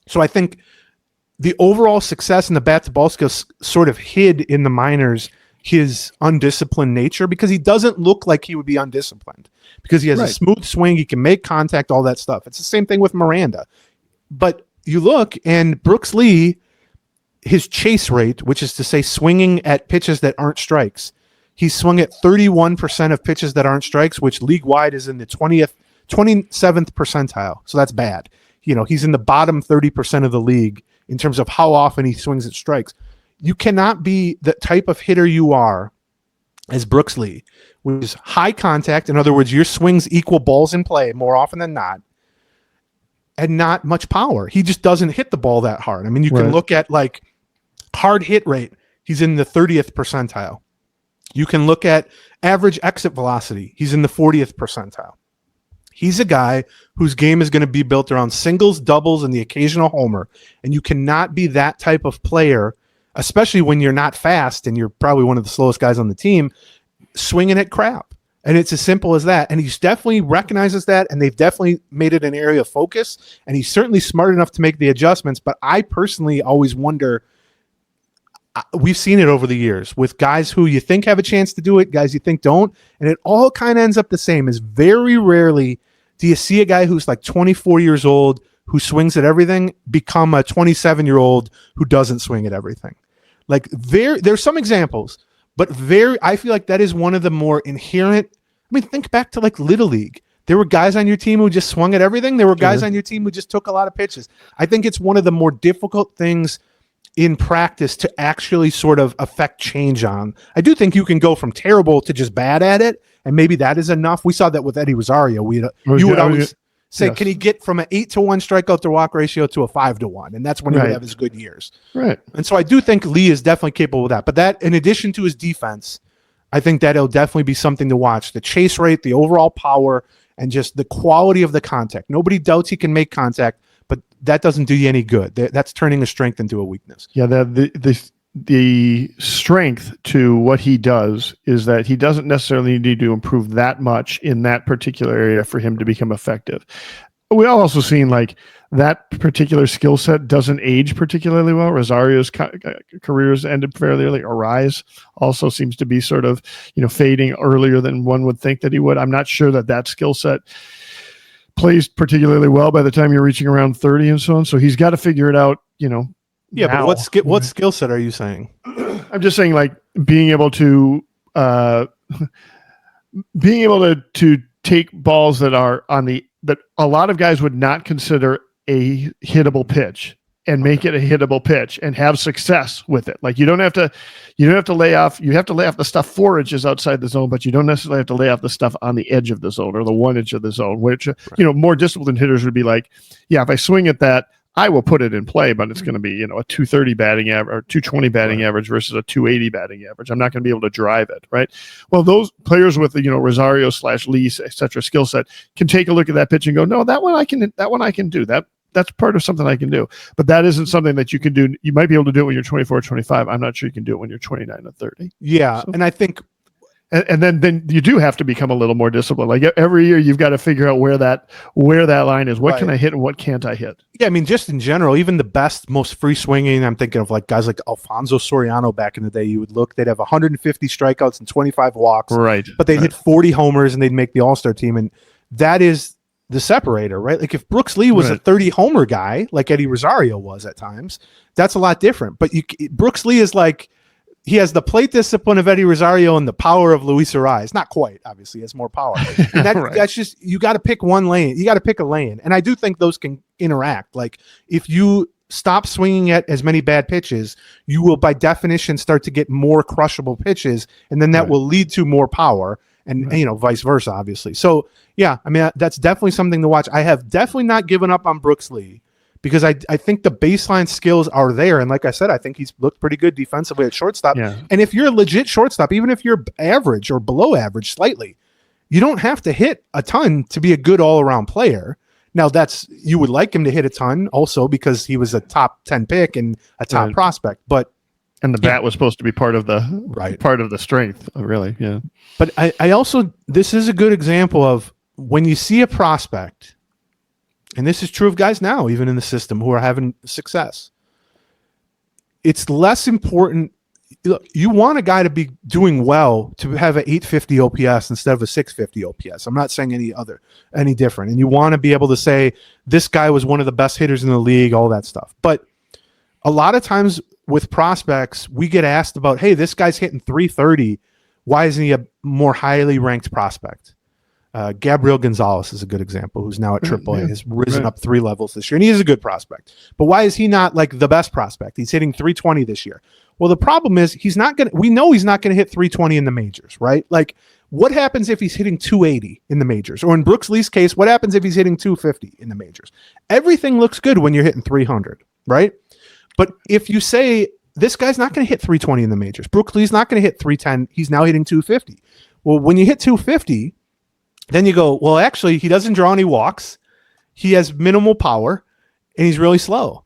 so I think the overall success in the bat-to-ball skills sort of hid in the minors his undisciplined nature, because he doesn't look like he would be undisciplined because he has a smooth swing. He can make contact, all that stuff. It's the same thing with Miranda. But you look, and Brooks Lee, his chase rate, which is to say swinging at pitches that aren't strikes, he swung at 31% of pitches that aren't strikes, which league-wide is in the 27th percentile. So that's bad. He's in the bottom 30% of the league in terms of how often he swings at strikes. You cannot be the type of hitter you are as Brooks Lee, which is high contact. In other words, your swings equal balls in play more often than not. and not much power. He just doesn't hit the ball that hard. I mean, you can Right. look at like hard hit rate. He's in the 30th percentile. You can look at average exit velocity. He's in the 40th percentile. He's a guy whose game is going to be built around singles, doubles, and the occasional homer. And you cannot be that type of player, especially when you're not fast and you're probably one of the slowest guys on the team, swinging at crap. And it's as simple as that. And he's definitely recognizes that, and they've definitely made it an area of focus. And he's certainly smart enough to make the adjustments. But I personally always wonder, we've seen it over the years with guys who you think have a chance to do it, guys you think don't, and it all kind of ends up the same. Is very rarely do you see a guy who's like 24 years old who swings at everything become a 27-year-old who doesn't swing at everything. Like there's some examples, but I feel like that is one of the more inherent. I mean, think back to like Little League. There were guys on your team who just swung at everything. There were guys on your team who just took a lot of pitches. I think it's one of the more difficult things in practice to actually sort of affect change on. I do think you can go from terrible to just bad at it, and maybe that is enough. We saw that with Eddie Rosario. You would always say, can he get from an 8-to-1 strikeout to walk ratio to a 5-to-1? And that's when he would have his good years. Right. And so I do think Lee is definitely capable of that. But that, in addition to his defense, I think that'll definitely be something to watch. The chase rate, the overall power, and just the quality of the contact. Nobody doubts he can make contact, but that doesn't do you any good. That's turning a strength into a weakness. Yeah, the strength to what he does is that he doesn't necessarily need to improve that much in that particular area for him to become effective. We all also seen like that particular skill set doesn't age particularly well. Rosario's careers ended fairly early. Arise also seems to be sort of, fading earlier than one would think that he would. I'm not sure that skill set plays particularly well by the time you're reaching around 30 and so on. So he's got to figure it out, Yeah, now. but what skill set are you saying? I'm just saying, like being able to take balls that are that a lot of guys would not consider a hittable pitch and make it a hittable pitch and have success with it. Like you don't have to lay off. You have to lay off the stuff 4 inches outside the zone, but you don't necessarily have to lay off the stuff on the edge of the zone or the 1 inch of the zone. Which more disciplined hitters would be like, yeah, if I swing at that, I will put it in play, but it's going to be, a 230 batting average or 220 batting average versus a 280 batting average. I'm not going to be able to drive it, right? Well, those players with the, Rosario / Lee, et cetera, skill set can take a look at that pitch and go, no, that one I can do. That's part of something I can do. But that isn't something that you can do. You might be able to do it when you're 24 or 25. I'm not sure you can do it when you're 29 or 30. Yeah, so. And I think and then you do have to become a little more disciplined. Like every year you've got to figure out where that line is. What can I hit and what can't I hit? Yeah, I mean, just in general, even the best, most free swinging, I'm thinking of like guys like Alfonso Soriano back in the day. You would look, they'd have 150 strikeouts and 25 walks. Right. But they'd hit 40 homers and they'd make the All-Star team. And that is the separator, right? Like if Brooks Lee was a 30 homer guy, like Eddie Rosario was at times, that's a lot different. But Brooks Lee is like, he has the plate discipline of Eddie Rosario and the power of Luis Ariz. Not quite, obviously, he has more power. And that's just, you got to pick one lane. You got to pick a lane. And I do think those can interact. Like if you stop swinging at as many bad pitches, you will by definition start to get more crushable pitches. And then that will lead to more power and, vice versa, obviously. So yeah, I mean, that's definitely something to watch. I have definitely not given up on Brooks Lee, because I think the baseline skills are there. And like I said, I think he's looked pretty good defensively at shortstop. Yeah. And if you're a legit shortstop, even if you're average or below average slightly, you don't have to hit a ton to be a good all-around player. Now you would like him to hit a ton also because he was a top 10 pick and a top prospect, and the bat was supposed to be part of the strength, really. Yeah. But I also, this is a good example of when you see a prospect, and this is true of guys now, even in the system, who are having success. It's less important. Look, you want a guy to be doing well to have an 850 OPS instead of a 650 OPS. I'm not saying any different. And you want to be able to say, this guy was one of the best hitters in the league, all that stuff. But a lot of times with prospects, we get asked about, hey, this guy's hitting 330. Why isn't he a more highly ranked prospect? Gabriel Gonzalez is a good example, who's now at AAA, has risen up 3 levels this year, and he is a good prospect. But why is he not like the best prospect? He's hitting 320 this year. Well, the problem is we know he's not going to hit 320 in the majors, right? Like What happens if he's hitting 280 in the majors? Or in Brooks Lee's case, what happens if he's hitting 250 in the majors? Everything looks good when you're hitting 300, right? But if you say this guy's not going to hit 320 in the majors, Brooks Lee's not going to hit 310, he's now hitting 250. Well, when you hit 250, then you go, well, actually, he doesn't draw any walks, he has minimal power, and he's really slow.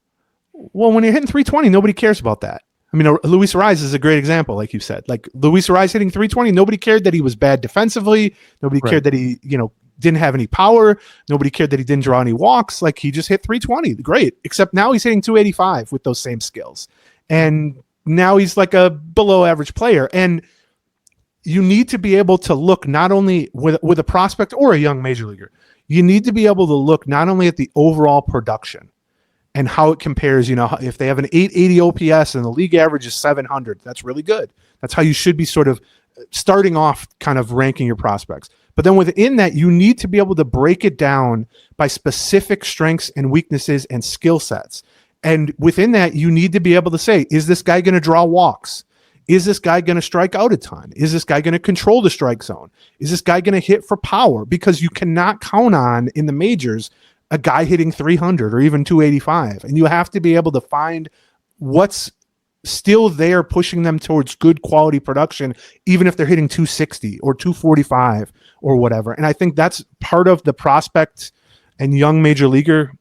Well, when you're hitting 320, nobody cares about that. I mean, Luis Ariz is a great example, like you said. Like Luis Ariz hitting 320, nobody cared that he was bad defensively. Nobody cared that he, didn't have any power. Nobody cared that he didn't draw any walks. Like he just hit 320. Great. Except now he's hitting 285 with those same skills. And now he's like a below average player. And you need to be able to look not only with a prospect or a young major leaguer, you need to be able to look not only at the overall production and how it compares, if they have an 880 OPS and the league average is 700, that's really good. That's how you should be sort of starting off kind of ranking your prospects. But then within that, you need to be able to break it down by specific strengths and weaknesses and skill sets. And within that, you need to be able to say, is this guy going to draw walks? Is this guy going to strike out a ton? Is this guy going to control the strike zone? Is this guy going to hit for power? Because you cannot count on in the majors a guy hitting 300 or even 285. And you have to be able to find what's still there pushing them towards good quality production, even if they're hitting 260 or 245 or whatever. And I think that's part of the prospect and young major leaguer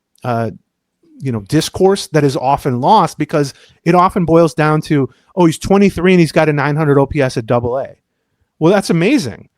discourse that is often lost, because it often boils down to, oh, he's 23 and he's got a 900 OPS at AA. Well, that's amazing.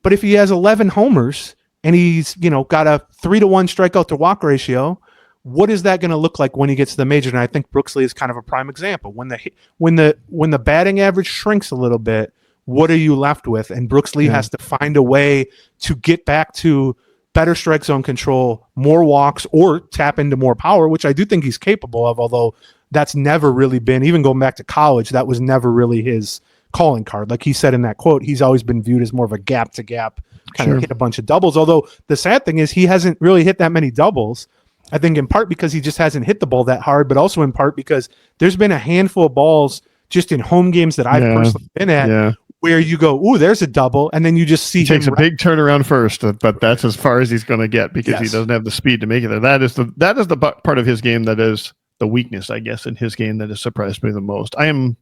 But if he has 11 homers and he's, got a 3-to-1 strikeout to walk ratio, what is that going to look like when he gets to the major? And I think Brooks Lee is kind of a prime example. When the batting average shrinks a little bit, what are you left with? And Brooks Lee has to find a way to get back to better strike zone control, more walks, or tap into more power, which I do think he's capable of, although that's never really been, even going back to college, that was never really his calling card. Like he said in that quote, he's always been viewed as more of a gap-to-gap kind of hit a bunch of doubles, although the sad thing is he hasn't really hit that many doubles. I think in part because he just hasn't hit the ball that hard, but also in part because there's been a handful of balls just in home games that I've personally been at where you go, ooh, there's a double, and then you just see he takes a big turnaround first, but that's as far as he's going to get because he doesn't have the speed to make it there. That is the part of his game that is the weakness, I guess, in his game that has surprised me the most. I am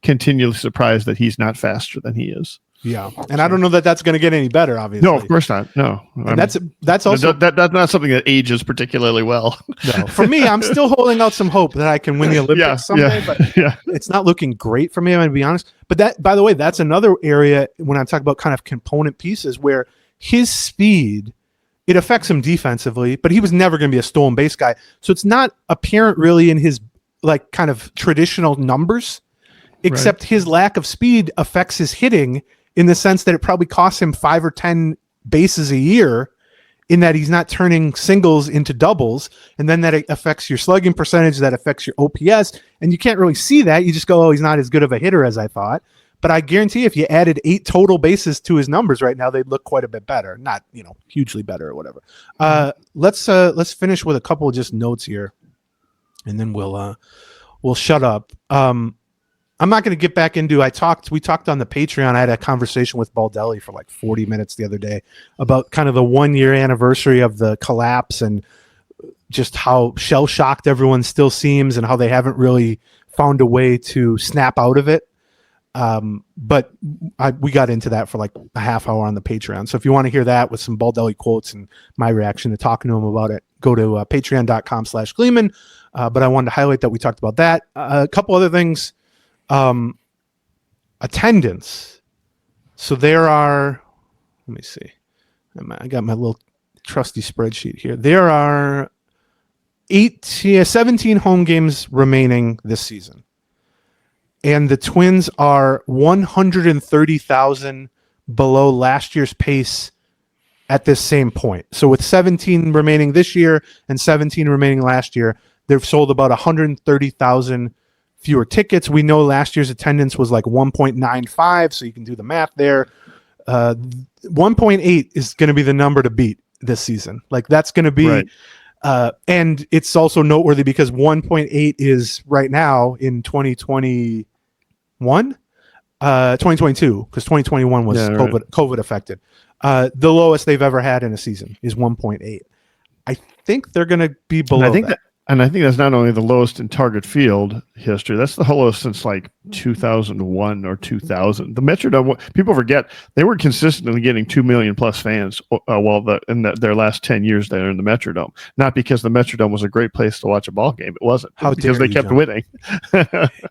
continually surprised that he's not faster than he is. Yeah, and I don't know that that's going to get any better. Obviously, no, of course not. No, and that's also that's not something that ages particularly well. No, for me, I'm still holding out some hope that I can win the Olympics someday. But it's not looking great for me. I'm going to be honest. But that, by the way, that's another area when I talk about kind of component pieces where his speed, it affects him defensively, but he was never going to be a stolen base guy. So it's not apparent really in his like kind of traditional numbers, except his lack of speed affects his hitting, in the sense that it probably costs him 5 or 10 bases a year, in that he's not turning singles into doubles. And then that it affects your slugging percentage, that affects your OPS. And you can't really see that. You just go, oh, he's not as good of a hitter as I thought. But I guarantee if you added 8 total bases to his numbers right now, they'd look quite a bit better. Not, hugely better or whatever. Let's finish with a couple of just notes here, and then we'll shut up. I'm not going to get back into. We talked on the Patreon. I had a conversation with Baldelli for like 40 minutes the other day about kind of the 1-year anniversary of the collapse and just how shell shocked everyone still seems and how they haven't really found a way to snap out of it. But we got into that for like a half hour on the Patreon. So if you want to hear that with some Baldelli quotes and my reaction to talking to him about it, go to patreon.com/Gleeman. But I wanted to highlight that we talked about that. A couple other things. Attendance. So there are, let me see. I got my little trusty spreadsheet here. There are 17 home games remaining this season. And the Twins are 130,000 below last year's pace at this same point. So with 17 remaining this year and 17 remaining last year, they've sold about 130,000 fewer tickets. We know last year's attendance was like 1.95, so you can do the math there. 1.8 is going to be the number to beat this season. Like that's going to be, and it's also noteworthy because 1.8 is right now in 2021 2022, because 2021 was COVID affected. The lowest they've ever had in a season is 1.8. I think they're going to be below that. And I think that's not only the lowest in target field history, that's the lowest since like 2001 or 2000. The Metrodome, people forget, they were consistently getting 2 million plus fans their last 10 years there in the Metrodome. Not because the Metrodome was a great place to watch a ball game. It wasn't. Because they kept winning.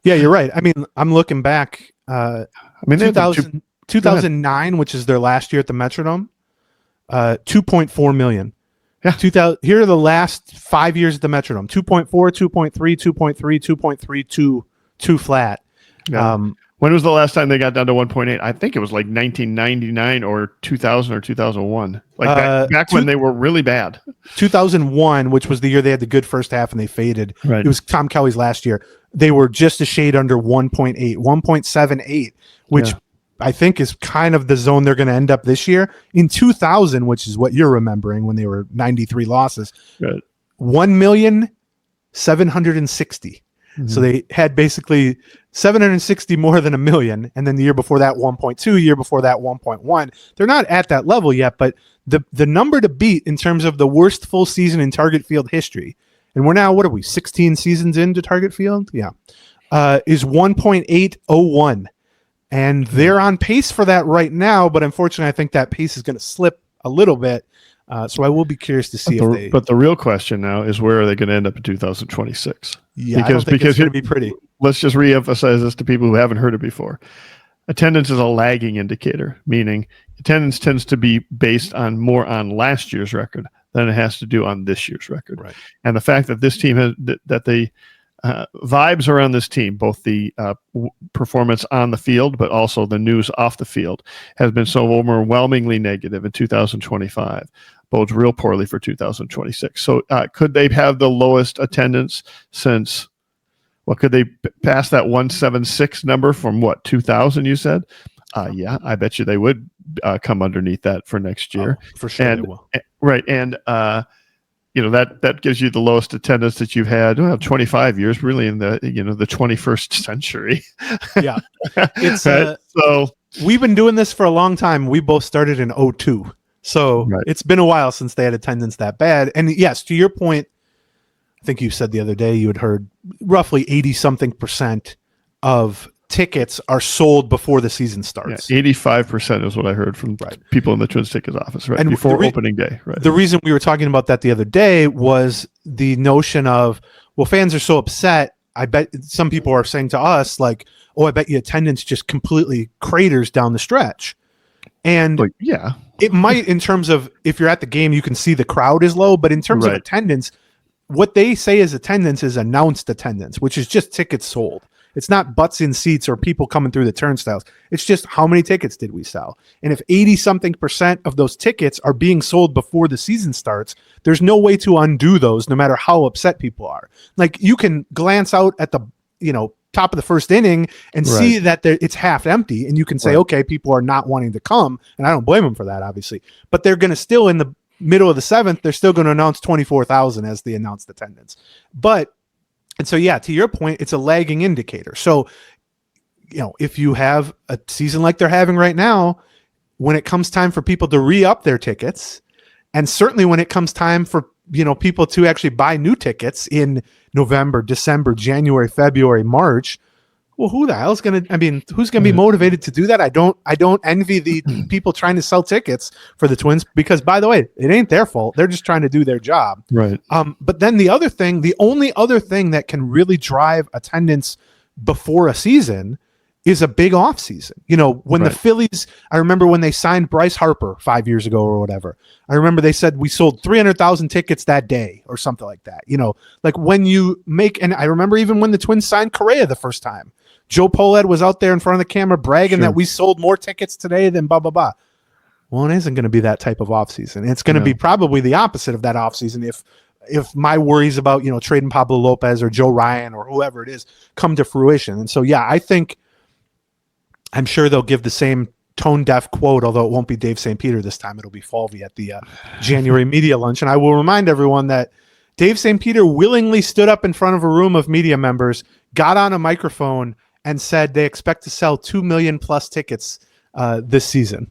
Yeah, you're right. I mean, I'm looking back. 2009, which is their last year at the Metrodome, 2.4 million. Yeah. Here are the last 5 years at the Metrodome: 2.4, 2.3, 2.3, 2.3, 2 flat. Yeah. When was the last time they got down to 1.8? I think it was like 1999 or 2000 or 2001. Like back when they were really bad. 2001, which was the year they had the good first half and they faded. Right. It was Tom Kelly's last year. They were just a shade under 1.8, 1.78, which I think is kind of the zone they're going to end up this year. In 2000, which is what you're remembering when they were 93 losses, right. 1,760,000. Mm-hmm. So they had basically 760 more than a million. And then the year before that, 1.2, year before that, 1.1. They're not at that level yet, but the number to beat in terms of the worst full season in target field history, and we're now, 16 seasons into target field? Yeah. Is 1.801. And they're on pace for that right now, but unfortunately, I think that pace is going to slip a little bit. So I will be curious to see But the real question now is, where are they going to end up in 2026? Yeah, I don't think it's going to be pretty. Let's just reemphasize this to people who haven't heard it before. Attendance is a lagging indicator, meaning attendance tends to be based more on last year's record than it has to do on this year's record. Right. And the fact that this team has vibes around this team, both the performance on the field, but also the news off the field, has been so overwhelmingly negative in 2025, bodes real poorly for 2026. So could they have the lowest attendance since, could they pass that 176 number from 2000, you said? Yeah, I bet you they would come underneath that for next year. For sure they will. Right, and that gives you the lowest attendance that you've had 25 years, really, in the the 21st century. Yeah, it's right? So we've been doing this for a long time. We both started in 2002, so It's been a while since they had attendance that bad. And yes, to your point, I think you said the other day you had heard roughly 80-something% of tickets are sold before the season starts. 85% is what I heard from people in the Twins tickets office, right? And before opening day, right? The reason we were talking about that the other day was the notion of, fans are so upset. I bet some people are saying to us, like, I bet you attendance just completely craters down the stretch. And it might, in terms of, if you're at the game, you can see the crowd is low, but in terms of attendance, what they say is attendance is announced attendance, which is just tickets sold. It's not butts in seats or people coming through the turnstiles. It's just, how many tickets did we sell? And if 80-something% of those tickets are being sold before the season starts, there's no way to undo those, no matter how upset people are. Like, you can glance out at the top of the first inning and see that it's half empty, and you can say, okay, people are not wanting to come, and I don't blame them for that, obviously. But they're going to still, in the middle of the seventh, they're still going to announce 24,000 as the announced attendance. And so, to your point, it's a lagging indicator. So, if you have a season like they're having right now, when it comes time for people to re-up their tickets, and certainly when it comes time for, people to actually buy new tickets in November, December, January, February, March, who the hell's who's going to be motivated to do that? I don't envy the people trying to sell tickets for the Twins, because, by the way, it ain't their fault. They're just trying to do their job. Right. But then the only other thing that can really drive attendance before a season is a big off season. When the Phillies, I remember when they signed Bryce Harper 5 years ago or whatever, I remember they said we sold 300,000 tickets that day or something like that. Like when you make, and I remember even when the Twins signed Correa the first time, Joe Polad was out there in front of the camera bragging that we sold more tickets today than blah, blah, blah. Well, it isn't going to be that type of offseason. It's going to be probably the opposite of that offseason if my worries about, trading Pablo Lopez or Joe Ryan or whoever it is come to fruition. And so, I'm sure they'll give the same tone-deaf quote, although it won't be Dave St. Peter this time. It'll be Falvey at the January media lunch. And I will remind everyone that Dave St. Peter willingly stood up in front of a room of media members, got on a microphone, and said they expect to sell 2 million plus tickets this season.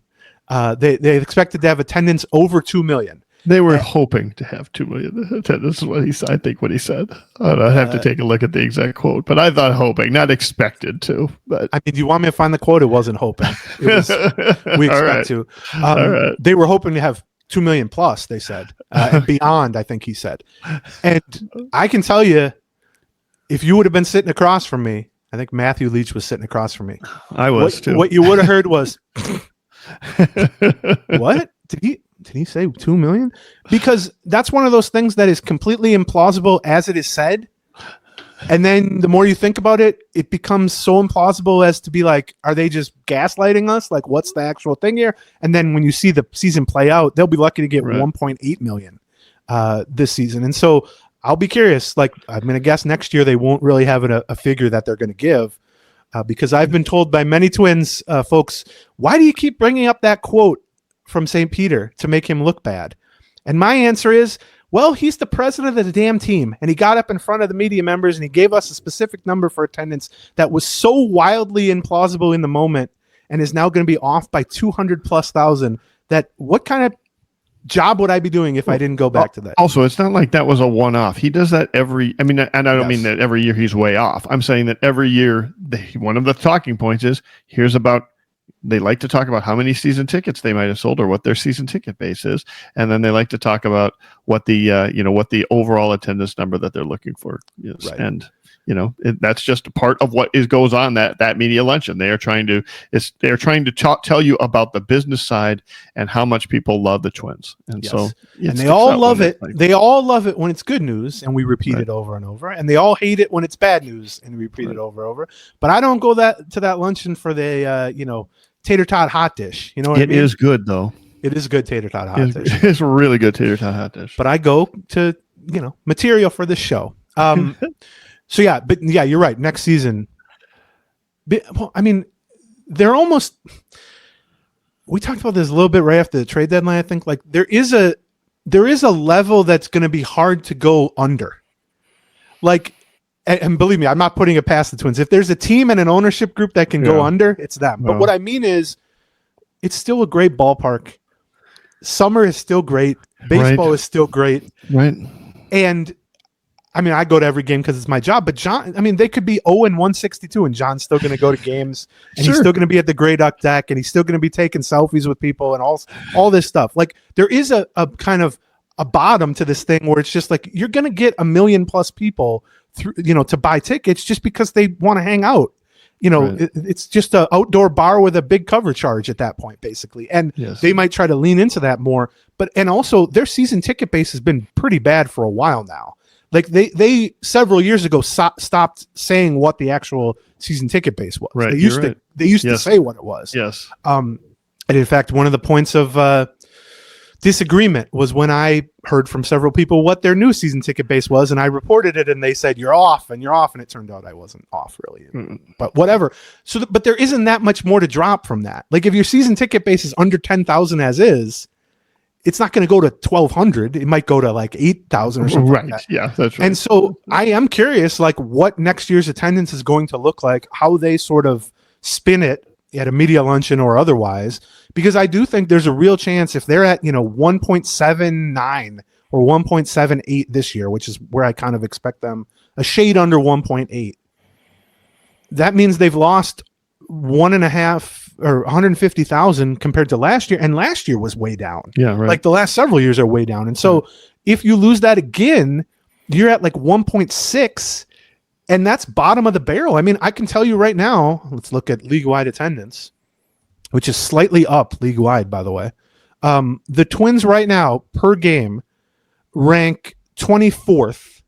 They expected to have attendance over 2 million. They were hoping to have 2 million attendance. Is what he said. I think what he said. I'd have to take a look at the exact quote, but I thought hoping, not expected to. But I mean, do you want me to find the quote? It wasn't hoping. It was, we expect to. All right. They were hoping to have 2 million plus. They said and beyond. I think he said, and I can tell you, if you would have been sitting across from me, I think Matthew Leach was sitting across from me. I was too. What you would have heard was, "What did he say 2 million?" Because that's one of those things that is completely implausible as it is said. And then the more you think about it, it becomes so implausible as to be like, are they just gaslighting us? Like, what's the actual thing here? And then when you see the season play out, they'll be lucky to get 1.8 million this season. And so I'll be curious. Like, I'm going to guess next year they won't really have a figure that they're going to give because I've been told by many Twins folks, why do you keep bringing up that quote from St. Peter to make him look bad? And my answer is, well, he's the president of the damn team, and he got up in front of the media members and he gave us a specific number for attendance that was so wildly implausible in the moment and is now going to be off by 200,000+ that what kind of job would I be doing if I didn't go back to that? Also, it's not like that was a one-off. He does that every, and I don't mean that every year he's way off. I'm saying that every year, one of the talking points is, they like to talk about how many season tickets they might have sold or what their season ticket base is. And then they like to talk about what the overall attendance number that they're looking for is. Right. And, that's just a part of what goes on that media luncheon. They're trying to tell you about the business side and how much people love the Twins. And so, and they all love it. They all love it when it's good news and we repeat it over and over. And they all hate it when it's bad news and we repeat it over and over. But I don't go to that luncheon for the, tater tot hot dish. You know what I mean? It is good though. It is good tater tot hot dish. It's a really good tater tot hot dish. But I go to, material for this show. So you're right. Next season, they're almost. We talked about this a little bit right after the trade deadline. I think like there is a level that's going to be hard to go under. Like, and believe me, I'm not putting it past the Twins. If there's a team and an ownership group that can go under, it's them. But what I mean is, it's still a great ballpark. Summer is still great. Baseball is still great. Right. And I go to every game because it's my job. But John, they could be 0-162, and John's still going to go to games, and he's still going to be at the Grey Duck deck, and he's still going to be taking selfies with people, and all this stuff. Like there is a kind of a bottom to this thing where it's just like you're going to get 1 million plus people through, to buy tickets just because they want to hang out. It's just an outdoor bar with a big cover charge at that point, basically. And they might try to lean into that more. And also their season ticket base has been pretty bad for a while now. Like they several years ago stopped saying what the actual season ticket base was. Right. They used to say what it was. Yes. And in fact, one of the points of disagreement was when I heard from several people what their new season ticket base was, and I reported it, and they said you're off, and it turned out I wasn't off really. But whatever. So, but there isn't that much more to drop from that. Like if your season ticket base is under 10,000 as is, it's not going to go to 1,200. It might go to like 8,000 or something. Right. Like that. Yeah, that's right. And so I am curious, like what next year's attendance is going to look like, how they sort of spin it at a media luncheon or otherwise, because I do think there's a real chance if they're at 1.79 or 1.78 this year, which is where I kind of expect them, a shade under 1.8. That means they've lost 1.5 or 150,000 compared to last year, and last year was way down. Yeah, right. Like the last several years are way down, and so if you lose that again, you're at like 1.6. And that's bottom of the barrel. I can tell you right now, let's look at league-wide attendance, which is slightly up league-wide, by the way. The Twins right now, per game, rank 24th.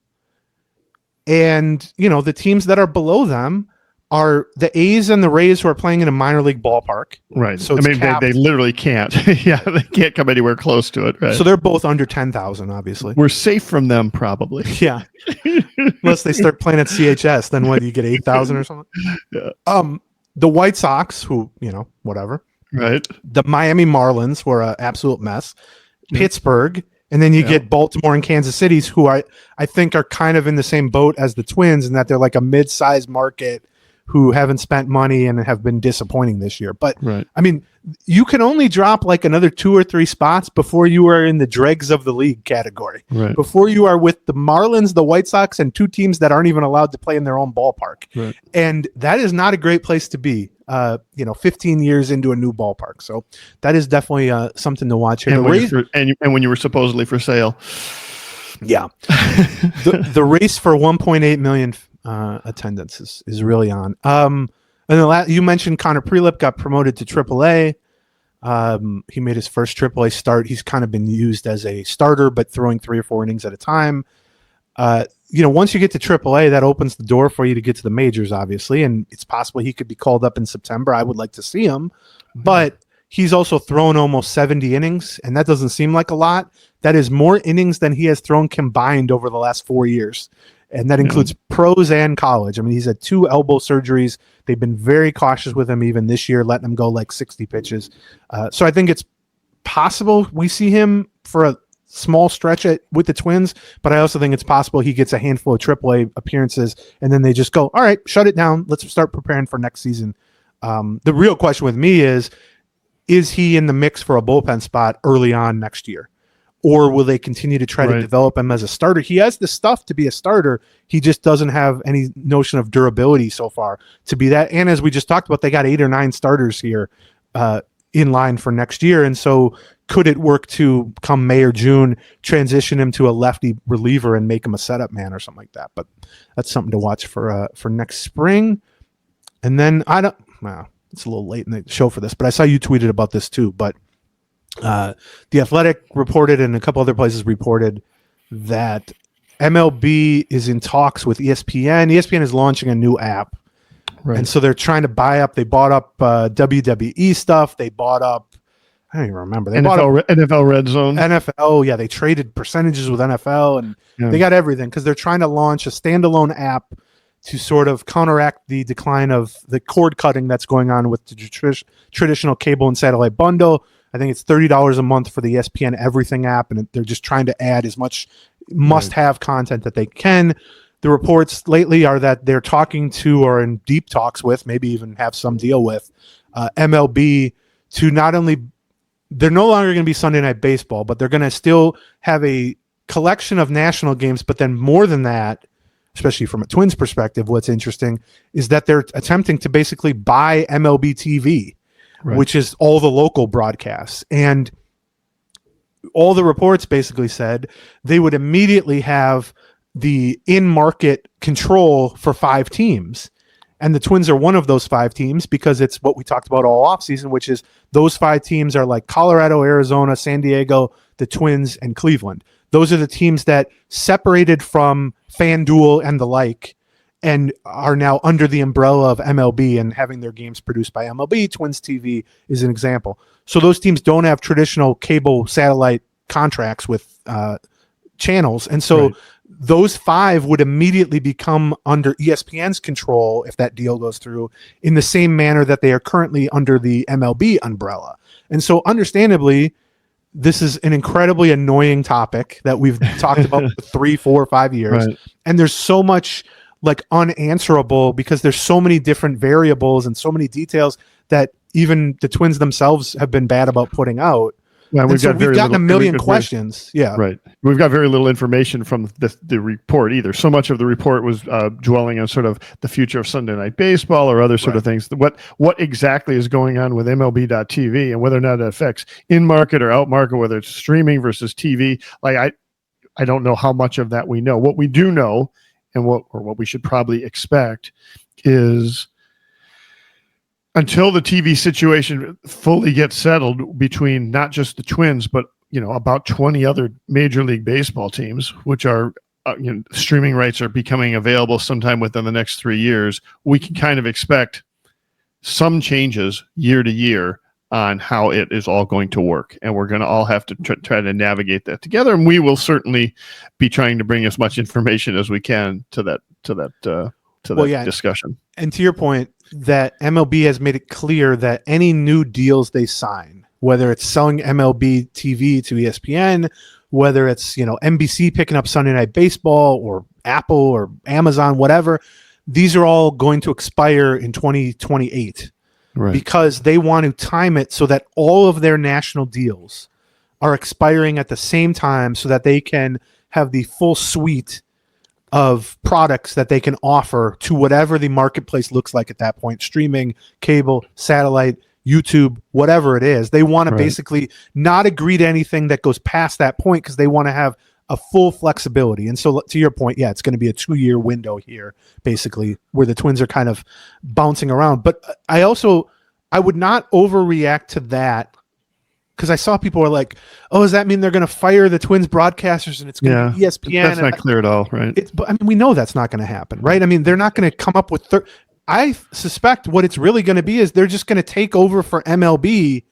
And, the teams that are below them are the A's and the Rays, who are playing in a minor league ballpark. Right. So they literally can't. Yeah, they can't come anywhere close to it. Right. So they're both under 10,000, obviously. We're safe from them, probably. Yeah. Unless they start playing at CHS, then what, you get 8,000 or something? Yeah. The White Sox, who, whatever. Right. The Miami Marlins were an absolute mess. Pittsburgh. And then you get Baltimore and Kansas City, who I think are kind of in the same boat as the Twins in that they're like a mid-sized market who haven't spent money and have been disappointing this year. But Right. I mean, you can only drop like another 2 or 3 spots before you are in the dregs of the league category. Right. Before you are with the Marlins, the White Sox, and 2 teams that aren't even allowed to play in their own ballpark. Right. And that is not a great place to be, 15 years into a new ballpark. So that is definitely something to watch here. And when you were supposedly for sale. Yeah. the race for 1.8 million attendance is really on. And you mentioned Connor Prielipp got promoted to AAA. He made his first AAA start. He's kind of been used as a starter, but throwing 3 or 4 innings at a time. Once you get to AAA, that opens the door for you to get to the majors, obviously, and it's possible he could be called up in September. I would like to see him, but he's also thrown almost 70 innings, and that doesn't seem like a lot. That is more innings than he has thrown combined over the last 4 years, and that includes pros and college. I mean, he's had 2 elbow surgeries. They've been very cautious with him even this year, letting him go like 60 pitches. So I think it's possible we see him for a small stretch with the Twins, but I also think it's possible he gets a handful of AAA appearances, and then they just go, all right, shut it down. Let's start preparing for next season. The real question with me is he in the mix for a bullpen spot early on next year? Or will they continue to try to develop him as a starter? He has the stuff to be a starter. He just doesn't have any notion of durability so far to be that. And as we just talked about, they got 8 or 9 starters here in line for next year. And so could it work to come May or June, transition him to a lefty reliever and make him a setup man or something like that? But that's something to watch for next spring. And then it's a little late in the show for this, but I saw you tweeted about this too. But The Athletic reported, and a couple other places reported, that MLB is in talks with ESPN. ESPN is launching a new app. Right. And so they're trying to buy up. They bought up WWE stuff. They bought up, I don't even remember. They bought up NFL Red Zone. NFL, yeah. They traded percentages with NFL, and they got everything because they're trying to launch a standalone app to sort of counteract the decline of the cord cutting that's going on with the traditional cable and satellite bundle. I think it's $30 a month for the ESPN Everything app, and they're just trying to add as much must-have content that they can. The reports lately are that they're talking to, or in deep talks with, maybe even have some deal with, MLB to not only, they're no longer going to be Sunday Night Baseball, but they're going to still have a collection of national games. But then more than that, especially from a Twins perspective, what's interesting is that they're attempting to basically buy MLB TV, which is all the local broadcasts. And all the reports basically said they would immediately have the in-market control for 5 teams. And the Twins are one of those 5 teams because it's what we talked about all offseason, which is those 5 teams are like Colorado, Arizona, San Diego, the Twins, and Cleveland. Those are the teams that separated from FanDuel and the like and are now under the umbrella of MLB and having their games produced by MLB. Twins TV is an example. So those teams don't have traditional cable satellite contracts with channels. And so those 5 would immediately become under ESPN's control if that deal goes through, in the same manner that they are currently under the MLB umbrella. And so understandably, this is an incredibly annoying topic that we've talked about for 3, 4, 5 years. Right. And there's so much like unanswerable because there's so many different variables and so many details that even the Twins themselves have been bad about putting out. Yeah, we've gotten a million questions. Yeah, right. We've got very little information from the report either. So much of the report was dwelling on sort of the future of Sunday Night Baseball or other sort of things. What exactly is going on with MLB.TV and whether or not it affects in-market or out-market, whether it's streaming versus TV. Like I don't know how much of that we know. What we do know, and what we should probably expect, is until the TV situation fully gets settled between not just the Twins, but about 20 other Major League Baseball teams, which are streaming rights are becoming available sometime within the next 3 years, we can kind of expect some changes year to year on how it is all going to work, and we're going to all have to try to navigate that together. And we will certainly be trying to bring as much information as we can to that discussion. And to your point, that MLB has made it clear that any new deals they sign, whether it's selling MLB TV to ESPN, whether it's NBC picking up Sunday Night Baseball or Apple or Amazon, whatever, these are all going to expire in 2028 because they want to time it so that all of their national deals are expiring at the same time so that they can have the full suite of products that they can offer to whatever the marketplace looks like at that point: streaming, cable, satellite, YouTube, whatever it is. They want to basically not agree to anything that goes past that point because they want to have a full flexibility. And so to your point, yeah, it's going to be a 2-year window here, basically, where the Twins are kind of bouncing around. But I would not overreact to that, because I saw people were like, "Oh, does that mean they're going to fire the Twins broadcasters and it's going to be ESPN?" That's not clear at all, right? But I mean, we know that's not going to happen, right? I mean, they're not going to come up with. I suspect what it's really going to be is they're just going to take over for MLB,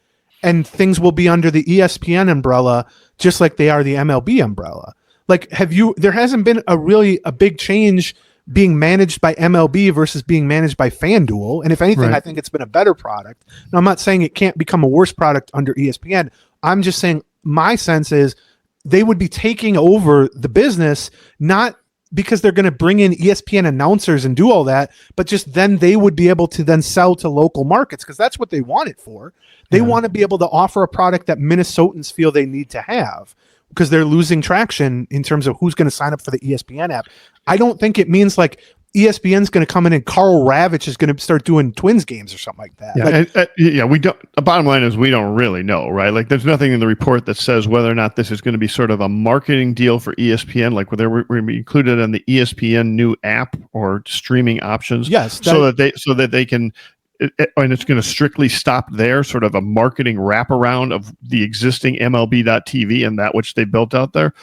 and things will be under the ESPN umbrella, just like they are the MLB umbrella. Like, there hasn't been a big change being managed by MLB versus being managed by FanDuel. And if anything, I think it's been a better product. Now, I'm not saying it can't become a worse product under ESPN. I'm just saying my sense is they would be taking over the business, not because they're going to bring in ESPN announcers and do all that, but just then they would be able to then sell to local markets, because that's what they want it for. They want to be able to offer a product that Minnesotans feel they need to have, because they're losing traction in terms of who's going to sign up for the ESPN app. I don't think it means like ESPN's going to come in and Carl Ravitch is going to start doing Twins games or something like that. We don't. The bottom line is we don't really know, right? Like, there's nothing in the report that says whether or not this is going to be sort of a marketing deal for ESPN, like whether we're going to be included in the ESPN new app or streaming options. Yes, so that they can. And it's going to strictly stop there, sort of a marketing wraparound of the existing MLB.TV and that which they built out there.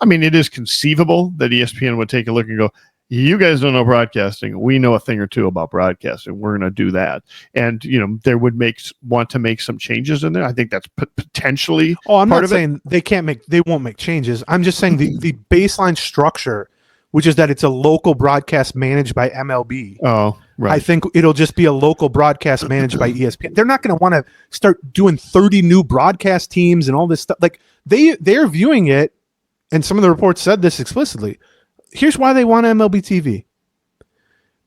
I mean, it is conceivable that ESPN would take a look and go, "You guys don't know broadcasting. We know a thing or two about broadcasting. We're going to do that." And, they would want to make some changes in there. I think that's potentially. Oh, I'm not saying they won't make changes. I'm just saying the baseline structure, which is that it's a local broadcast managed by MLB. Oh, right. I think it'll just be a local broadcast managed by ESPN. They're not going to want to start doing 30 new broadcast teams and all this stuff. Like, they're viewing it, and some of the reports said this explicitly. Here's why they want MLB TV.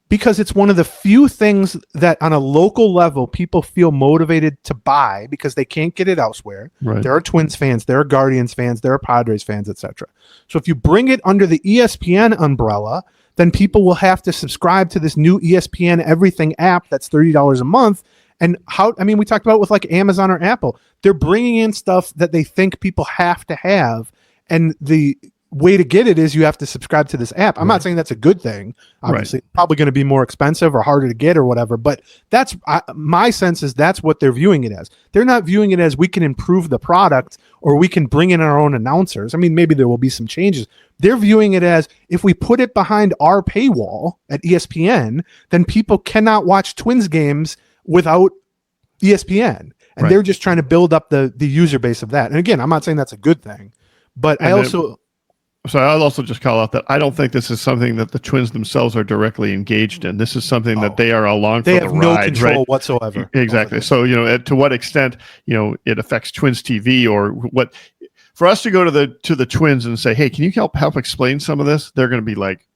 Because it's one of the few things that on a local level people feel motivated to buy because they can't get it elsewhere. Right. There are Twins fans, there are Guardians fans, there are Padres fans, etc. So if you bring it under the ESPN umbrella, then people will have to subscribe to this new ESPN Everything app that's $30 a month. And we talked about it with like Amazon or Apple. They're bringing in stuff that they think people have to have, and the way to get it is you have to subscribe to this app. I'm not saying that's a good thing. Obviously, it's probably going to be more expensive or harder to get or whatever, but that's my sense is that's what they're viewing it as. They're not viewing it as we can improve the product or we can bring in our own announcers. I mean, maybe there will be some changes. They're viewing it as if we put it behind our paywall at ESPN, then people cannot watch Twins games without ESPN. And they're just trying to build up the user base of that. And again, I'm not saying that's a good thing, but So I'll also just call out that I don't think this is something that the Twins themselves are directly engaged in. This is something that they are along for the ride. They have no control whatsoever. Exactly. So, to what extent, it affects Twins TV or what, for us to go to the Twins and say, "Hey, can you help explain some of this?" They're going to be like,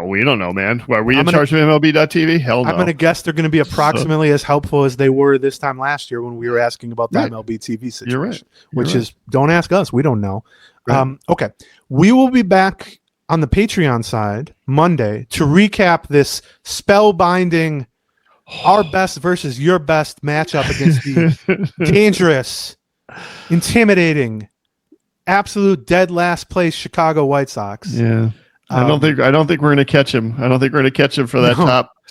we don't know, man. Are we in charge of MLB.TV? Hell no. I'm going to guess they're going to be approximately as helpful as they were this time last year when we were asking about the MLB TV situation. You're right. Which is, don't ask us. We don't know. Right. Okay. We will be back on the Patreon side Monday to recap this spellbinding our best versus your best matchup against the dangerous, intimidating, absolute dead last place Chicago White Sox. Yeah. I don't think we're going to catch him. I don't think we're going to catch him for that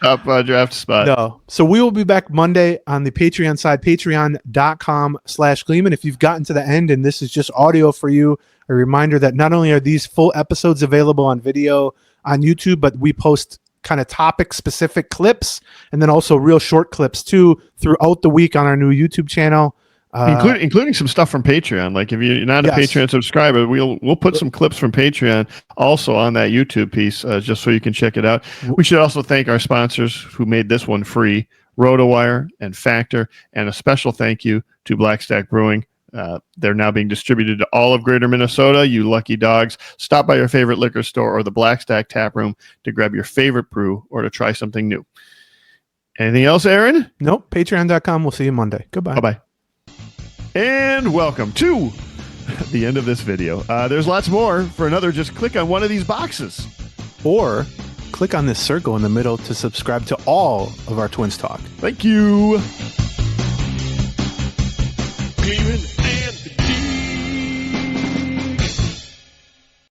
top draft spot. No. So we will be back Monday on the Patreon side, patreon.com/Gleeman. If you've gotten to the end and this is just audio for you, a reminder that not only are these full episodes available on video on YouTube, but we post kind of topic specific clips and then also real short clips too throughout the week on our new YouTube channel. Including some stuff from Patreon. Like if you're not a Patreon subscriber, we'll put some clips from Patreon also on that YouTube piece, just so you can check it out. We should also thank our sponsors who made this one free, RotoWire and Factor, and a special thank you to Blackstack Brewing. They're now being distributed to all of Greater Minnesota. You lucky dogs, stop by your favorite liquor store or the Blackstack Tap Room to grab your favorite brew or to try something new. Anything else, Aaron? Nope. Patreon.com. We'll see you Monday. Goodbye. Bye-bye. And welcome to the end of this video. There's lots more. For another, just click on one of these boxes. Or click on this circle in the middle to subscribe to all of our Twins Talk. Thank you. Cleveland